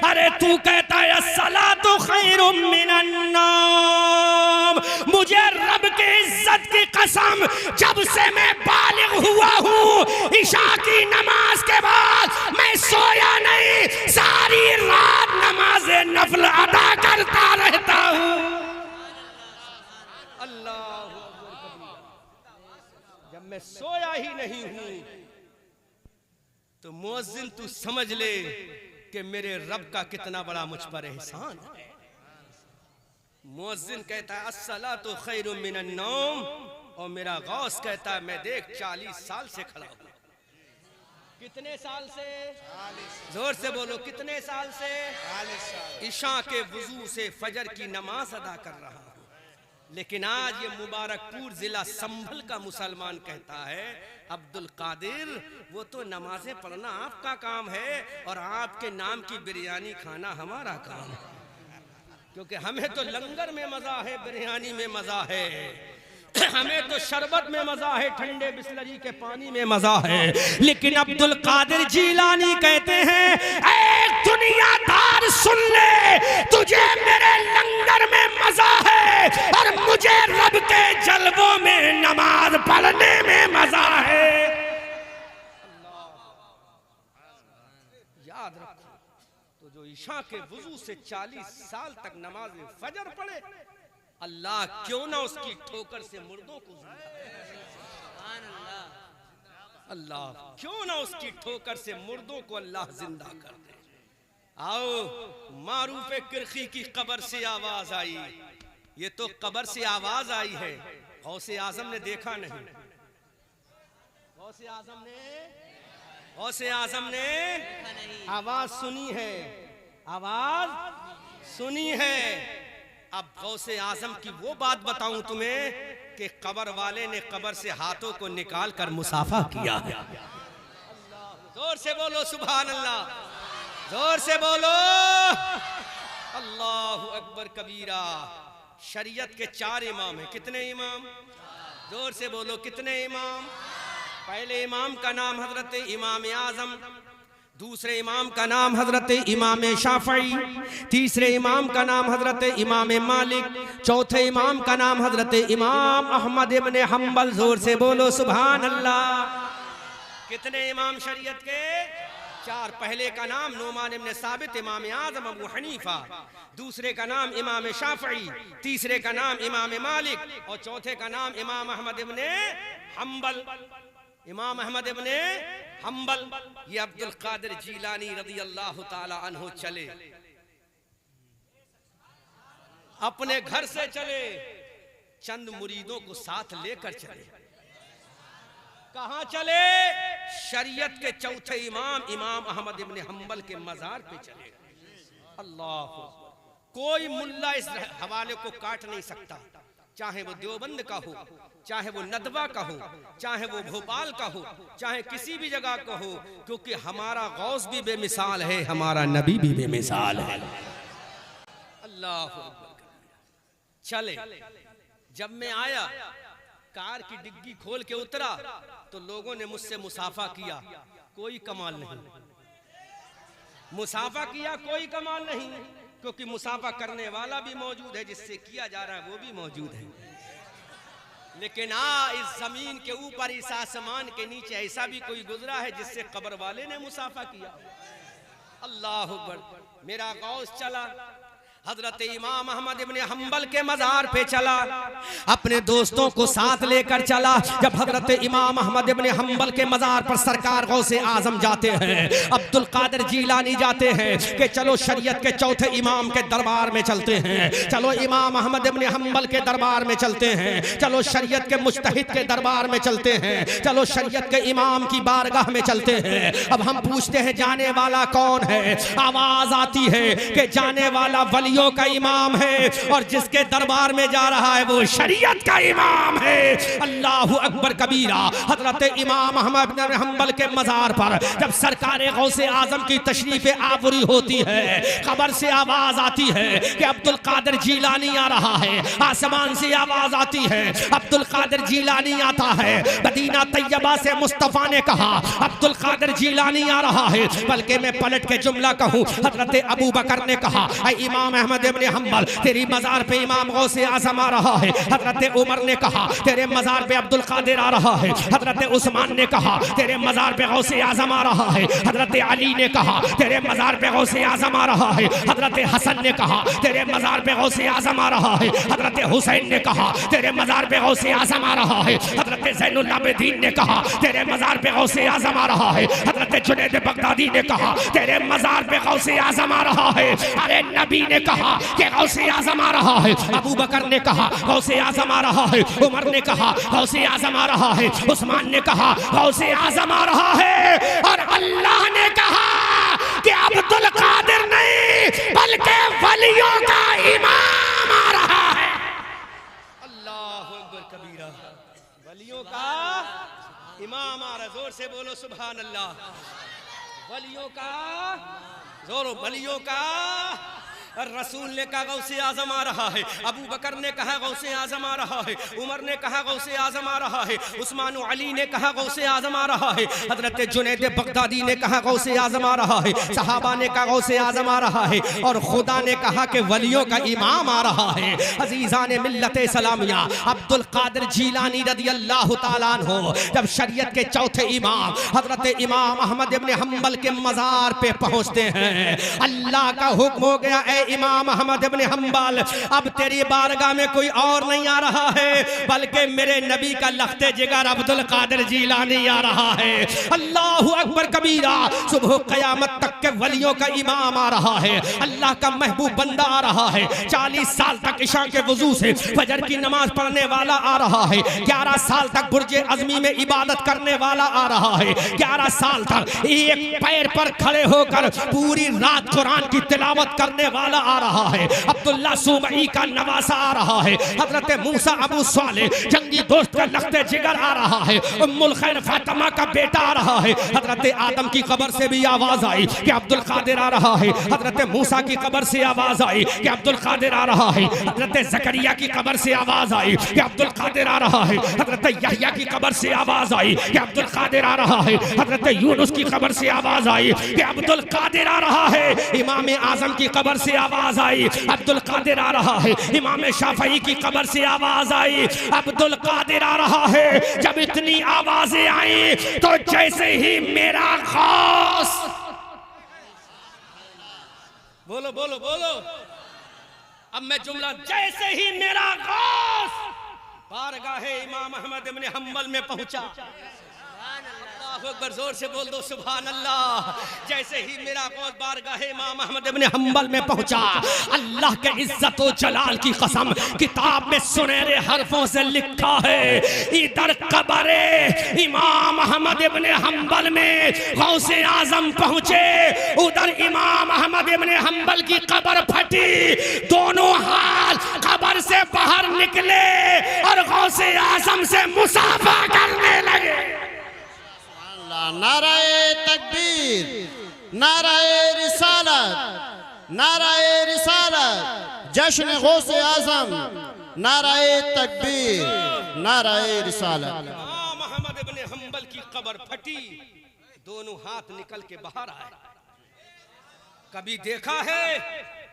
अरे तू कहता है अस्सलातु खैरुम मिनन नौम, मुझे रब के इज्जत की कसम जब से मैं बालिग हुआ हूँ ईशा की नमाज के बाद मैं सोया नहीं, सारी रात नमाज नफल अदा करता रहता हूँ। अल्लाह, जब मैं सोया ही नहीं हूँ तो मुअज्जिन तू समझ ले कि मेरे रब का कितना बड़ा मुझ पर एहसान है। मुअज्जिन कहता है अस्सलातु खैरुम मिनन नौम और मेरा गौस कहता है मैं देख 40 साल से खड़ा हूं। कितने साल से? जोर से बोलो, कितने साल से? ईशा के वुजू से फजर की नमाज अदा कर रहा हूं। लेकिन आज ये मुबारकपुर जिला संभल का मुसलमान कहता है अब्दुल कादिर वो तो नमाजें पढ़ना आपका काम है और आपके नाम की बिरयानी खाना हमारा काम है, क्योंकि हमें तो लंगर में मजा है, बिरयानी में मजा है, हमें तो शरबत में मजा है, ठंडे बिस्लरी के पानी में मजा है। लेकिन अब्दुल कादिर जीलानी कहते हैं ऐ दुनियादार सुन ले, तुझे मेरे लंगर में मजा है और मुझे रब के जलवों में नमाज पढ़ने में मजा है। याद रखो, तो जो ईशा के वुजू से 40 साल तक नमाज फजर पढ़े, अल्लाह क्यों ना उसकी ठोकर से मुर्दों को जिंदा, अल्लाह क्यों ना उसकी ठोकर से मुर्दों को अल्लाह जिंदा कर दे। आओ, मारूफ किरखी की कब्र से आवाज आई, ये तो कब्र से आवाज आई है, गौसे आजम ने देखा नहीं, गौसे आजम ने आवाज सुनी है, आवाज सुनी है। अब गौसे आजम की वो बात बताऊं तुम्हें कि कब्र वाले ने कब्र से हाथों को निकाल कर मुसाफा किया है। जोर से बोलो सुभान अल्लाह, जोर से बोलो अल्लाहु अकबर कबीरा। शरीयत के 4 इमाम हैं, कितने इमाम? जोर से बोलो कितने इमाम? पहले इमाम का नाम हजरत इमाम आजम, दूसरे इमाम का नाम हजरत इमाम शाफई, तीसरे इमाम का नाम हजरत इमाम मालिक, चौथे इमाम का नाम हजरत इमाम अहमद इब्न हम्बल। जोर से बोलो सुभान अल्लाह। कितने इमाम शरीयत के? 4। पहले का नाम नुमान इब्न साबित इमाम आजम अबू हनीफा, दूसरे का नाम इमाम शाफई, तीसरे का नाम इमाम मालिक और चौथे का नाम इमाम अहमद इब्न हम्बल। इमाम अहमद इब्न हम्बल ये अब्दुल कादिर जीलानी रज़ी अल्लाह ताला अन्हु चले, अपने घर से चले, चंद मुरीदों को साथ लेकर चले। कहां चले? शरीयत के चौथे इमाम इमाम अहमद इब्न हम्बल के मजार पे चले। अल्लाह, कोई मुल्ला इस हवाले को काट नहीं सकता, चाहे वो देवबंद का हो, चाहे वो नदवा का हो, चाहे वो भोपाल का हो, चाहे किसी भी जगह का हो, क्योंकि हमारा गौस भी बेमिसाल है, हमारा नबी भी बेमिसाल है। अल्लाह चले। जब मैं आया, कार की डिग्गी खोल के उतरा तो लोगों ने मुझसे मुसाफा किया, कोई कमाल नहीं। मुसाफा किया, कोई कमाल नहीं, क्योंकि मुसाफा करने वाला भी मौजूद है, जिससे किया जा रहा है वो भी मौजूद है। लेकिन इस जमीन के ऊपर, इस आसमान के नीचे ऐसा भी कोई गुजरा है जिससे कब्र वाले ने मुसाफा किया। अल्लाह अकबर। मेरा गौस चला, हजरत इमाम अहमद इब्न हम्बल के मजार पे चला, अपने दोस्तों को साथ लेकर चला। जब हजरत इमाम अहमद इब्न हम्बल के मजार पर सरकार गौसे आजम जाते हैं, अब्दुल कादिर जीलानी जाते हैं कि चलो शरीयत के चौथे इमाम के दरबार में चलते हैं, चलो इमाम अहमद इब्न हम्बल के दरबार में चलते हैं, चलो शरीयत के मुज्तहिद के दरबार में चलते हैं, चलो शरीयत के इमाम की बारगाह में चलते हैं। अब हम पूछते हैं जाने वाला कौन है? आवाज आती है कि जाने वाला वली का इमाम है, और जिसके दरबार में जा रहा है वो शरीयत का इमाम है। अल्लाहु अकबर कबीरा। हजरत इमाम अहमद बिन हम्बल के मजार पर जब सरकार गौसे आजम की तशरीफ आबरी होती है, खबर से आवाज आती है कि अब्दुल कादिर जीलानी आ रहा है। आसमान से आवाज आती है, अब्दुल कादिर जीलानी आता है। मदीना तैयबा से मुस्तफा ने कहा अब्दुल कादिर जीलानी आ रहा है। बल्कि मैं पलट के जुमला कहूँ, हजरत अबू बकर ने कहा इमाम अहमद इब्न हम्बल तेरी मजार पे इमाम गौसे आजम आ रहा है। हजरत उमर ने कहा तेरे मजार पे अब्दुल कादिर आ रहा है। हजरत उस्मान ने कहा तेरे मजार पे गौसे आजम आ रहा है। हजरत अली ने कहा तेरे मजार पे गौसे आजम आ रहा है। हजरत हसन ने कहा तेरे मजार पे गौसे आजम आ रहा है। हजरत हुसैन ने कहा तेरे मजार पे गौसे आजम आ रहा है। हजरत ज़ैनुल आबिदीन ने कहा तेरे मजार पे गौसे आजम आ रहा है। हजरत जुनैद बगदादी ने कहा तेरे मजार पे गौसे आजम आ रहा है। अरे नबी ने कहा कि गौसे आजम आ रहा है। अबू बकर ने कहा गौसे आजम आ रहा है। उमर ने कहा गौसे आजम आ रहा है। उस्मान ने कहा गौसे आजम आ रहा है। और अल्लाह ने कहा कि अब्दुल कादिर नहीं बल्कि वलियों का इमाम आ रहा है। अल्लाहु अकबर कबीरा। वलियों का इमाम आ रहा। जोर से बोलो सुभान अल्लाह। वलियों का जोरो, वलियों का रसूल ने कहा गौसे आजम आ रहा है। अबू बकर ने कहा गौसे आजम आ रहा है। उमर ने कहा गौसे आजम आ रहा है। उस्मान अली ने कहा गौसे आजम आ रहा है। हजरत जुनैद बगदादी ने कहा गौसे आजम आ रहा है। सहाबा ने कहा गौसे आजम आ रहा है। और खुदा ने कहा कि वलियों का इमाम आ रहा है। अजीज़ान मिल्लत इस्लामिया, अब्दुल कादिर जीलानी रज़ी अल्लाह ताला अन्हु जब शरीयत के चौथे इमाम हजरत इमाम अहमद इब्न हम्बल के मजार पे पहुंचते हैं, अल्लाह का हुक्म हो गया इमाम अहमद इब्न हम्बल अब तेरी बारगाह में कोई और नहीं आ रहा है बल्कि मेरे नबी का लख्ते जिगर अब्दुल कादिर जीलानी आ रहा है। अल्लाहु अकबर कबीरा। सुबह क़यामत तक के वलियों का इमाम आ रहा है। अल्लाह का महबूब बंदा आ रहा है। 40 साल तक इशा के वजू से फजर की नमाज पढ़ने वाला आ रहा है। 11 साल तक बुर्जे अज़मी में इबादत करने वाला आ रहा है। 11 साल तक एक पैर पर खड़े होकर पूरी रात कुरान की तिलावत करने वाला वाला आ रहा है, अब्दुल्ला सुबई का नवासा आ रहा है, हजरत मूसा अबू साले जंगी दोस्त का लख्ते जिगर आ रहा है, उम्मुल खैर फातिमा का बेटा आ रहा है। हजरत आदम की कब्र से भी आवाज आई कि अब्दुल कादिर आ रहा है, हजरत मूसा की कब्र से आवाज आई कि अब्दुल कादिर आ रहा है, हजरत जकरिया की कब्र से आवाज आई कि अब्दुल कादिर आ रहा है, हजरत यहया की कब्र से आवाज आई कि अब्दुल कादिर आ रहा है, हजरत यूनुस की कब्र से आवाज आई कि अब्दुल कादिर आ रहा है, इमाम आजम की कब्र से आवाज आई अब्दुल कादिर आ रहा है, इमाम शाफई की कब्र से आवाज आई अब्दुल कादिर आ रहा है। जब इतनी आवाजें आई तो जैसे ही मेरा गौस, बोलो बोलो बोलो, अब मैं जुमला, जैसे ही मेरा गौस बारगाहे इमाम अहमद इब्न हंबल में पहुंचा, अल्लाहु अकबर, जोर से बोल दो सुभान अल्लाह। जैसे ही मेरा गौस बारगाहे इमाम अहमद इब्न हंबल में पहुंचा, अल्लाह के इज्जत और जलाल की कसम, किताब में सुनहरे हरफों से लिखा है, इधर कब्र इमाम अहमद इब्न हंबल में गौसे आजम पहुंचे, उधर इमाम अहमद इब्न हंबल की कब्र फटी, दोनों हाथ कब्र से बाहर निकले और गौसे आजम से मुसाफा करने लगे। नाराए तकबीर, नाराए रिसालत, नाराए रिसालत, जश्न गौसे आजम, नाराए तकबीर, नाराए रिसालत। इमाम अहमद इब्न हंबल की कब्र फटी, दोनों हाथ निकल के बाहर आए। कभी देखा है?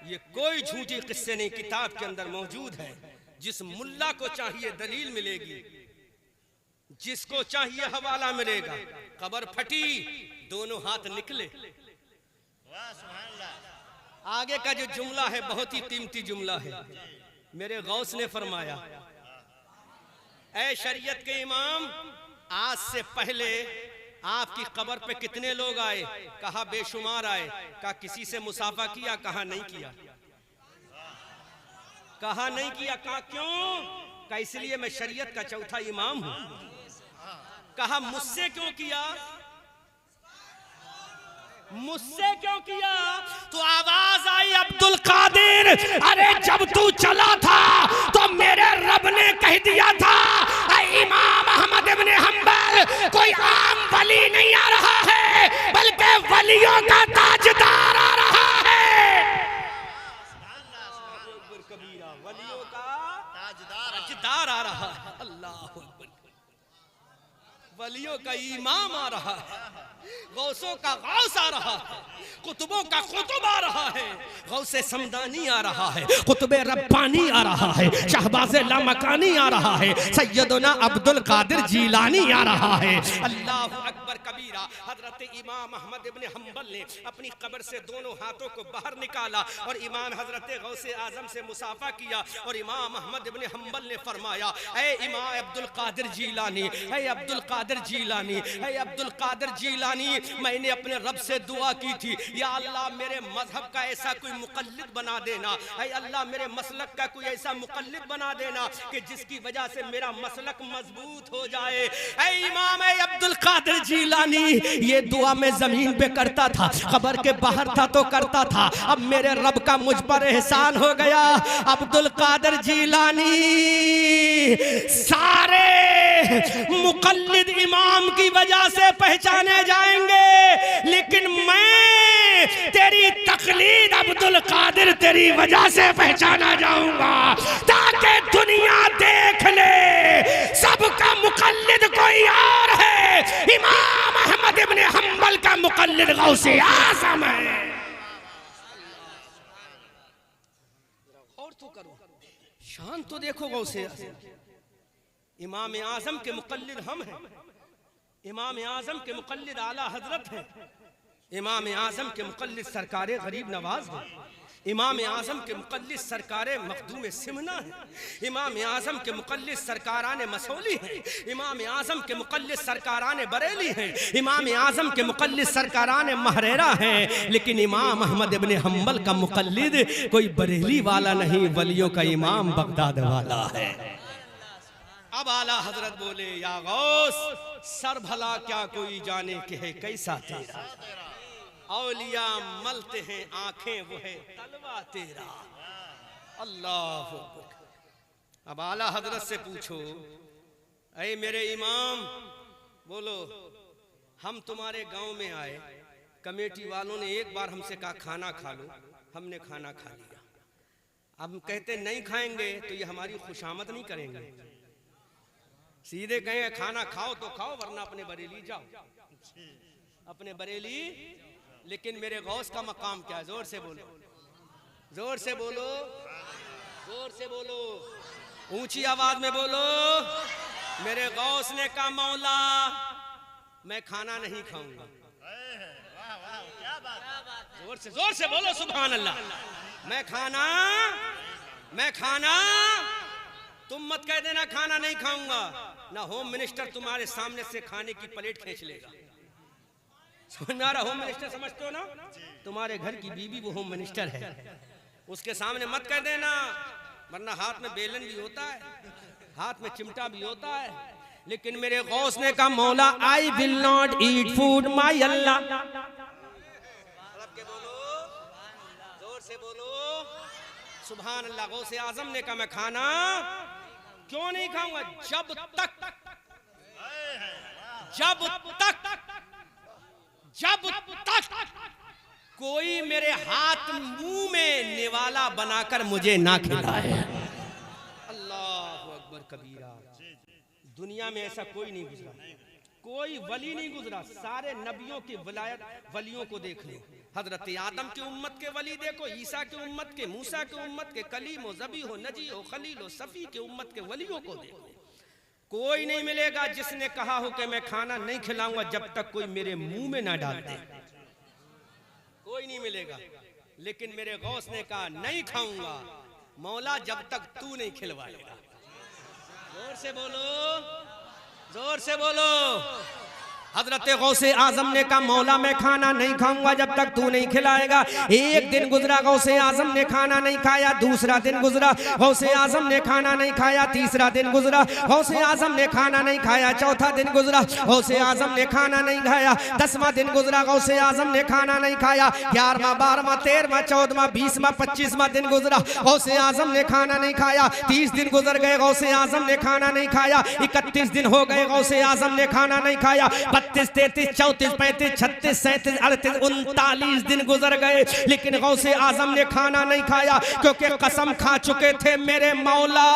ये कोई झूठी किस्से नहीं, किताब के अंदर मौजूद है। जिस मुल्ला को चाहिए दलील मिलेगी, जिसको चाहिए हवाला मिलेगा। कब्र फटी, दोनों हाथ निकले। आगे का जो जुमला है बहुत ही कीमती जुमला है। मेरे गौस ने फरमाया, ऐ शरीयत के इमाम, आज से पहले आपकी कब्र पे कितने लोग आए? कहा बेशुमार आए। कहा किसी से मुसाफा किया? कहा नहीं किया। कहा नहीं किया। कहा क्यों? कहा इसलिए मैं शरीयत का चौथा इमाम हूं। कहा मुझसे क्यों किया? मुझसे क्यों किया? तो आवाज आई अब्दुल कादिर, अरे जब तू चला था तो मेरे रब ने कह दिया था, इमाम अहमद इब्न हंबल कोई आम वली नहीं आ रहा है, बल्कि वलियों का ताजदार आ रहा है। वलियों का ताजदार आ रहा है। अल्लाह वलियों का इमाम आ रहा है, गौसों का गौस आ रहा है, कुतुबों का कुतुब आ रहा है, गौसे समदानी आ रहा है, कुतुबे रब्बानी आ रहा है, शहबाज़े लामकानी आ रहा है, सैयदना अब्दुल कादिर जीलानी आ रहा है। अल्लाहु अकबर कबीरा। हजरत इमाम अहमद इब्न हंबल ने अपनी कब्र से दोनों हाथों को बाहर निकाला और इमाम हजरत गौसे आजम से मुसाफा किया और इमाम अहमद इब्न हंबल ने फरमाया, ऐ इमाम अब्दुल कादिर जीलानी, ऐ अब्दुल कादिर जीलानी, ऐ अब्दुल कादिर जीलानी, मैंने अपने रब से दुआ की थी, या अल्लाह मेरे मजहब का ऐसा कोई मुकल्लिद बना देना, ऐ अल्लाह मेरे मसलक का कोई ऐसा मुकल्लिद बना देना कि जिसकी वजह से मेरा मसलक मजबूत हो जाए। ऐ इमाम ऐ अब्दुल कादिर जीलानी, ये दुआ मैं जमीन पे करता था, कब्र के बाहर था तो करता था, अब मेरे रब का मुझ पर एहसान हो गया। अब्दुल कादिर जीलानी सारे मुकल्लिद इमाम की वजह से पहचाने जाएंगे, लेकिन मैं तेरी तकलीद अब्दुल कादिर तेरी वजह से पहचाना जाऊंगा, ताकि दुनिया देख ले सबका मुकल्लिद कोई और है। इमाम अहमद इब्न हंबल का मुकल्लिद गौसे आज़म है। और तो करो, शान तो देखो गौसे आज़म। इमाम आज़म के मुकल्लिद हम हैं, इमाम आज़म के मुकल्लिद आला हजरत हैं, इमाम आज़म के मुकल्लिद सरकारे गरीब नवाज हैं, इमाम आज़म के मुकल्लिद सरकारे मखदूम सिमना हैं, इमाम आज़म के मुकल्लिद सरकारान मसौली हैं, इमाम आज़म के मुकल्लिद सरकारान बरेली हैं, इमाम आज़म के मुकल्लिद सरकारान महरेरा हैं। लेकिन इमाम अहमद इब्न हंबल का मुकल्लिद कोई बरेली वाला नहीं, वलियों का इमाम बगदाद वाला है। अब आला हजरत बोले, या गौस सर भला क्या कोई जाने के है कैसा तेरा, औलिया मलते हैं आंखें वो है तलवा तेरा। अल्लाह अब आला हजरत से पूछो, अरे मेरे इमाम बोलो, हम तुम्हारे गांव में आए, कमेटी वालों ने एक बार हमसे कहा खाना खा लो, हमने खाना खा लिया। अब हम कहते नहीं खाएंगे तो ये हमारी खुशामद नहीं करेंगे, सीधे कहेंगे खाना खाओ तो खाओ वरना अपने बरेली जाओ, अपने बरेली। लेकिन मेरे गौस का मकाम क्या है? जोर से बोलो, जोर से बोलो, जोर से बोलो, ऊंची आवाज में बोलो। मेरे गौस ने कहा मौला मैं खाना नहीं खाऊंगा। जोर से बोलो सुभान अल्लाह। मैं खाना तुम मत कह देना खाना नहीं खाऊंगा, ना होम मिनिस्टर तुम्हारे सामने से खाने की प्लेट खींच लेगा। समझ में आ रहा? होम मिनिस्टर समझते हो ना? तुम्हारे घर की बीबी वो होम मिनिस्टर है, उसके सामने मत कह देना, वरना हाथ में बेलन भी होता है, हाथ में चिमटा भी होता है। लेकिन मेरे गौस ने कहा मौला I will not eat food my Allah. जोर से बोलो सुभान अल्लाह। गौसे आजम ने कहा मैं खाना क्यों नहीं खाऊंगा? जब तक कोई मेरे हाथ मुंह में निवाला बनाकर मुझे ना खिलाए। अल्लाह अकबर कबीरा। दुनिया में ऐसा कोई नहीं गुजरा, कोई वली नहीं गुजरा। सारे नबियों की विलायत वलियों को देख लो, हजरत आदम के उम्मत के वली देखो, ईसा के उम्मत के, मूसा के उम्मत के, कलीम हो, जबी हो, नजी हो, खलील हो, सफी के उम्मत के वलियों को देखो। कोई नहीं मिलेगा जिसने कहा हो कि मैं खाना नहीं खिलाऊंगा जब तक कोई मेरे मुंह में ना डाल दे, कोई नहीं मिलेगा। लेकिन मेरे गौस ने कहा नहीं खाऊंगा मौला जब तक तू नहीं खिलवाएगा। जोर से बोलो, जोर से बोलो। हजरत गौसे आजम ने कहा मौला मैं खाना नहीं खाऊंगा जब तक तू नहीं खिलाएगा। एक दिन गुजरा, गौसे आजम ने खाना नहीं खाया। दूसरा दिन गुजरा, गौसे आजम ने खाना नहीं खाया। तीसरा दिन गुजरा, गौसे आजम ने खाना नहीं खाया। चौथा दिन गुजरा, गौसे आजम ने खाना नहीं खाया। 10वां दिन गुजरा, गौसे आजम ने खाना नहीं खाया। 11वां, 12वां, 13वां, 14वां, 20वां, 25वां दिन गुजरा, गौसे आजम ने खाना नहीं खाया। 30 दिन गुजर गए, गौसे आजम ने खाना नहीं खाया। 31 दिन हो गए, गौसे आजम ने खाना नहीं खाया। 32, 33, 34, 35, 36, 37, 38, 39 दिन गुजर गए, लेकिन गौसे आजम ने खाना नहीं खाया, क्योंकि कसम खा चुके थे मेरे मौला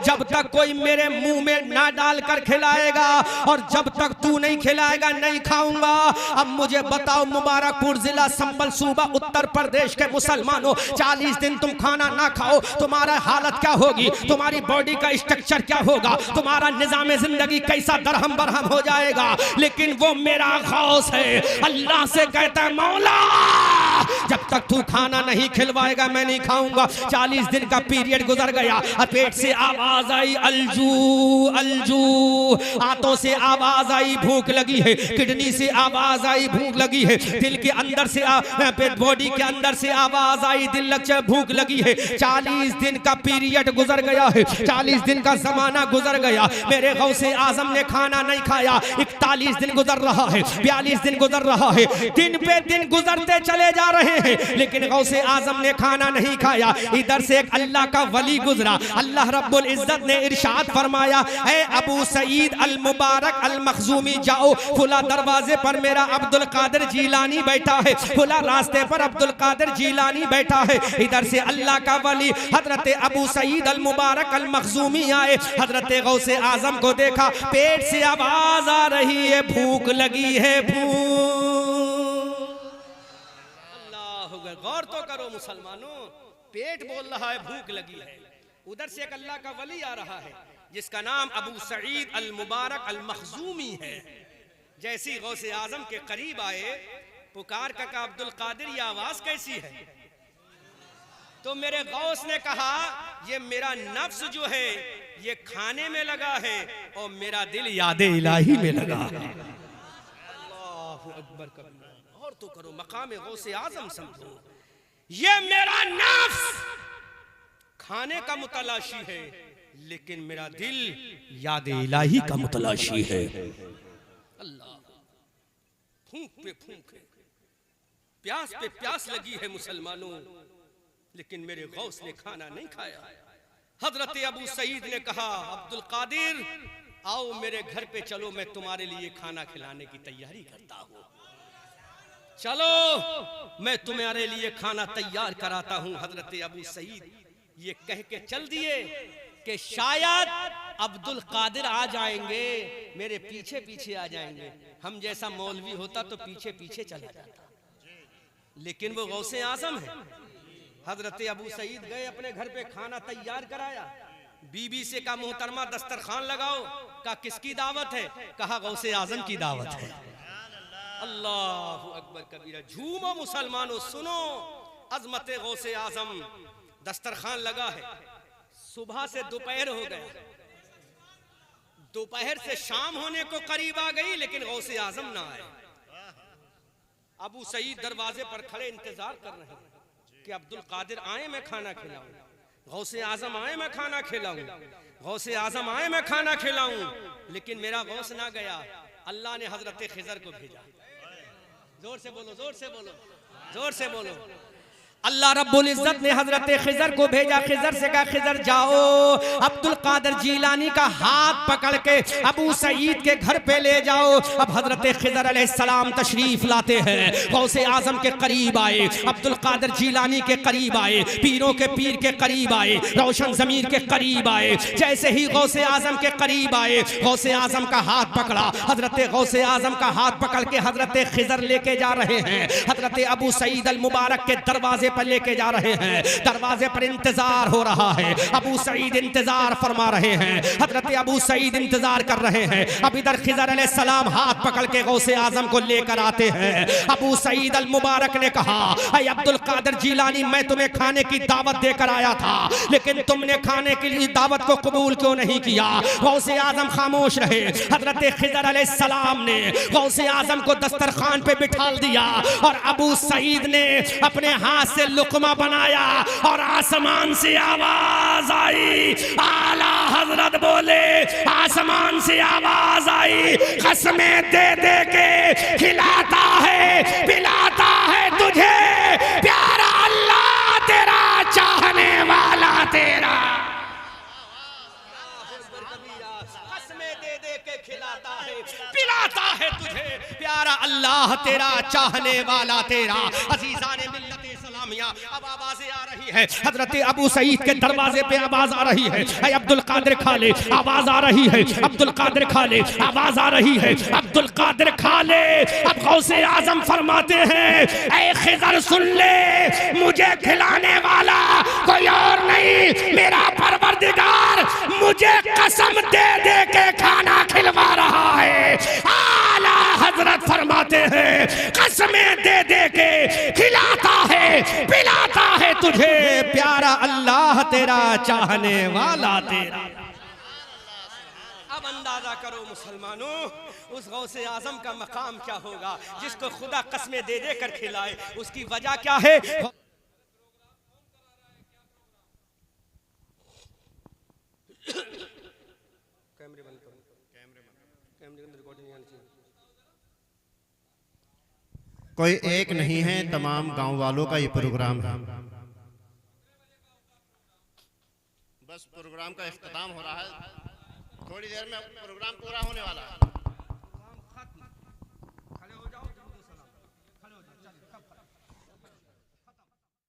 जब तक कोई मेरे मुंह में ना डालकर खिलाएगा और जब तक तू नहीं खिलाएगा नहीं खाऊंगा। अब मुझे बताओ मुबारकपुर जिला संबल सूबा उत्तर प्रदेश के मुसलमानों, 40 दिन तुम खाना ना खाओ, तुम्हारा हालत क्या होगी? तुम्हारी बॉडी का स्ट्रक्चर क्या होगा? तुम्हारा निजाम जिंदगी कैसा दरहम बरहम हो जाएगा। लेकिन वो मेरा गौस है, अल्लाह से कहता है मौला जब तक तू खाना नहीं खिलवाएगा मैं नहीं खाऊंगा। 40 दिन का पीरियड गुजर गया और पेट से आवाज आई अलजू अलजू, आंतों से आवाज आई भूख लगी है, किडनी से आवाज आई भूख लगी है, दिल के अंदर से बॉडी के अंदर से आवाज आई दिल लग भूख लगी है। 40 दिन का पीरियड गुजर गया है, 40 दिन का जमाना गुजर गया, मेरे गौसे आजम ने खाना नहीं खाया। 41 दिन गुजर रहा है, 42 दिन गुजर रहा है, दिन पे दिन गुजरते चले जा रहे हैं, लेकिन गौसे आजम ने खाना नहीं खाया। इधर से एक अल्लाह का वली गुजरा, अल्लाह रब्बुल इज्जत ने इरशाद फरमाया ऐ अबू सईद अल मुबारक अल मखजूमी जाओ, फुला दरवाजे पर मेरा अब्दुल कादिर जीलानी बैठा है, फुला रास्ते पर अब्दुल कादिर जीलानी बैठा है। इधर से अल्लाह का वली हजरत अबू सईद अल मुबारक अल मखजूमी आए, हजरत गौसे आजम को देखा, पेट से आवाज आ रही है भूख लगी है भूख। अल्लाह गौर तो करो मुसलमानों, पेट बोल रहा है भूख लगी है। उधर से एक अल्लाह का वली आ रहा है जिसका नाम अबू सईद अल मुबारक अल मखजूमी है। जैसी गौसे आजम के करीब आए, पुकार का अब्दुल कादिर ये आवाज कैसी है? तो मेरे गौस ने कहा ये मेरा नफ्स जो है ये खाने में लगा है और मेरा दिल यादे इलाही में लगा है। अल्लाहु अकबर कबीरा। और तो करो मकाम गौसे आजम समझो, ये मेरा नफ्स खाने का मुतलाशी है, लेकिन मेरा दिल याद इलाही का मुतलाशी है। अल्लाह फूंक पे फूंक है। प्यास पे प्यास लगी है मुसलमानों, लेकिन मेरे गौस ने खाना नहीं खाया। हजरत अबू सईद ने कहा, अब्दुल कादिर आओ मेरे घर पे चलो, मैं तुम्हारे लिए खाना खिलाने की तैयारी करता हूँ। चलो मैं तुम्हारे लिए खाना तैयार कराता हूँ। हजरत अबू सईद ये कह के चल दिए कि शायद अब्दुल कादिर आ जाएंगे, मेरे पीछे पीछे आ जाएंगे। हम जैसा मौलवी होता तो पीछे पीछे चला जाता, लेकिन वो गौसे आजम है। हजरत अबू सईद गए अपने घर पे, खाना तैयार कराया। बीबी से कहा मोहतरमा दस्तरखान लगाओ। कहा किसकी दावत है? कहा गौसे आजम की दावत है। अल्लाह अकबर कबीरा। झूमो मुसलमानों, सुनो अजमत गौसे आजम। दस्तरखान लगा है, सुबह से दोपहर हो गया, दोपहर से शाम होने को करीब आ गई, लेकिन गौसे आजम ना आए। अबू सईद दरवाजे पर खड़े इंतजार कर रहे हैं कि अब्दुल कादिर आए मैं खाना खिलाऊं, गौसे आजम आए मैं खाना खिलाऊं, गौसे आजम आए मैं खाना खिलाऊं, लेकिन मेरा गौस ना गया। अल्लाह ने हजरत खिजर को भेजा। जोर से बोलो, जोर से बोलो, जोर से बोलो। अल्लाह रब्बुल इज्जत ने हजरत खिजर को भेजा। खिजर से कहा खिजर जाओ, अब्दुल कादिर जीलानी का हाथ पकड़ के अबू सईद के घर पे ले जाओ। अब हजरत खिजर अलैहिस्सलाम तशरीफ लाते हैं, गौसे आजम के करीब आए, अब्दुल कादिर जीलानी के करीब आए, पीरों के पीर के करीब आए, रोशन जमीर के करीब आए। जैसे ही गौसे आजम के करीब आए, गौसे आजम का हाथ पकड़ा। हजरत गौसे आजम का हाथ पकड़ के हजरत खिजर लेके जा रहे हैं, हजरत अबू सईद अल मुबारक के दरवाजे पर लेके जा रहे हैं। दरवाजे पर इंतजार हो रहा है, अबू सईद इंतजार फरमा रहे हैं, हजरत अबू सईद इंतजार कर रहे हैं। अब इधर खिजर अलैहिस्सलाम हाथ पकड़ के गौसे आजम को लेकर आते हैं। अबू सईद अल मुबारक ने कहा, ऐ अब्दुल कादिर जीलानी, मैं तुम्हें खाने की दावत देकर आया था, लेकिन तुमने खाने की दावत को कबूल क्यों नहीं किया? गौसे आजम खामोश रहे। हजरत खिजर अलैहिस्सलाम ने गौसे आजम को दस्तरखान पे बिठा दिया और अबू सईद ने अपने हाथ से लुकमा बनाया और आसमान से आवाज आई। आला हजरत बोले, आसमान से आवाज आई, कसमें दे दे के खिलाता है पिलाता है तुझे प्यारा अल्लाह तेरा, चाहने वाला तेरा। कसमें दे दे के खिलाता है पिलाता है तुझे प्यारा अल्लाह तेरा, चाहने वाला तेरा। अजीजाने मिल्लत इस्लामिया, अब आवाजें आ रही है। हजरत अबू सईद के दरवाजे पे आवाज आ रही है, ऐ अब्दुल कादिर खा ले, आवाज आ रही है, अब्दुल कादिर खा ले, आवाज आ रही है, अब्दुल कादिर खा ले। अब गौसे आजम फरमाते हैं, ऐ खिजर सुन ले, मुझे खिलाने वाला कोई और नहीं, मेरा परवरदिगार मुझे कसम दे दे के खाना खिलवा रहा है। आला हजरत फरमाते हैं, कसमें दे दे के खिलाता है पिलाता है तुझे प्यारा अल्लाह तेरा, चाहने वाला तेरा। अब अंदाजा करो मुसलमानों, उस गौसे आजम का मकाम क्या होगा जिसको खुदा कसमें दे दे कर खिलाए। उसकी वजह क्या है? कैमरे बंद करो, कैमरे के अंदर रिकॉर्डिंग आनी चाहिए। कोई एक नहीं है, तमाम गांव वालों का ये प्रोग्राम है। बस प्रोग्राम का इख्तिताम हो रहा है, थोड़ी देर में प्रोग्राम पूरा होने वाला है।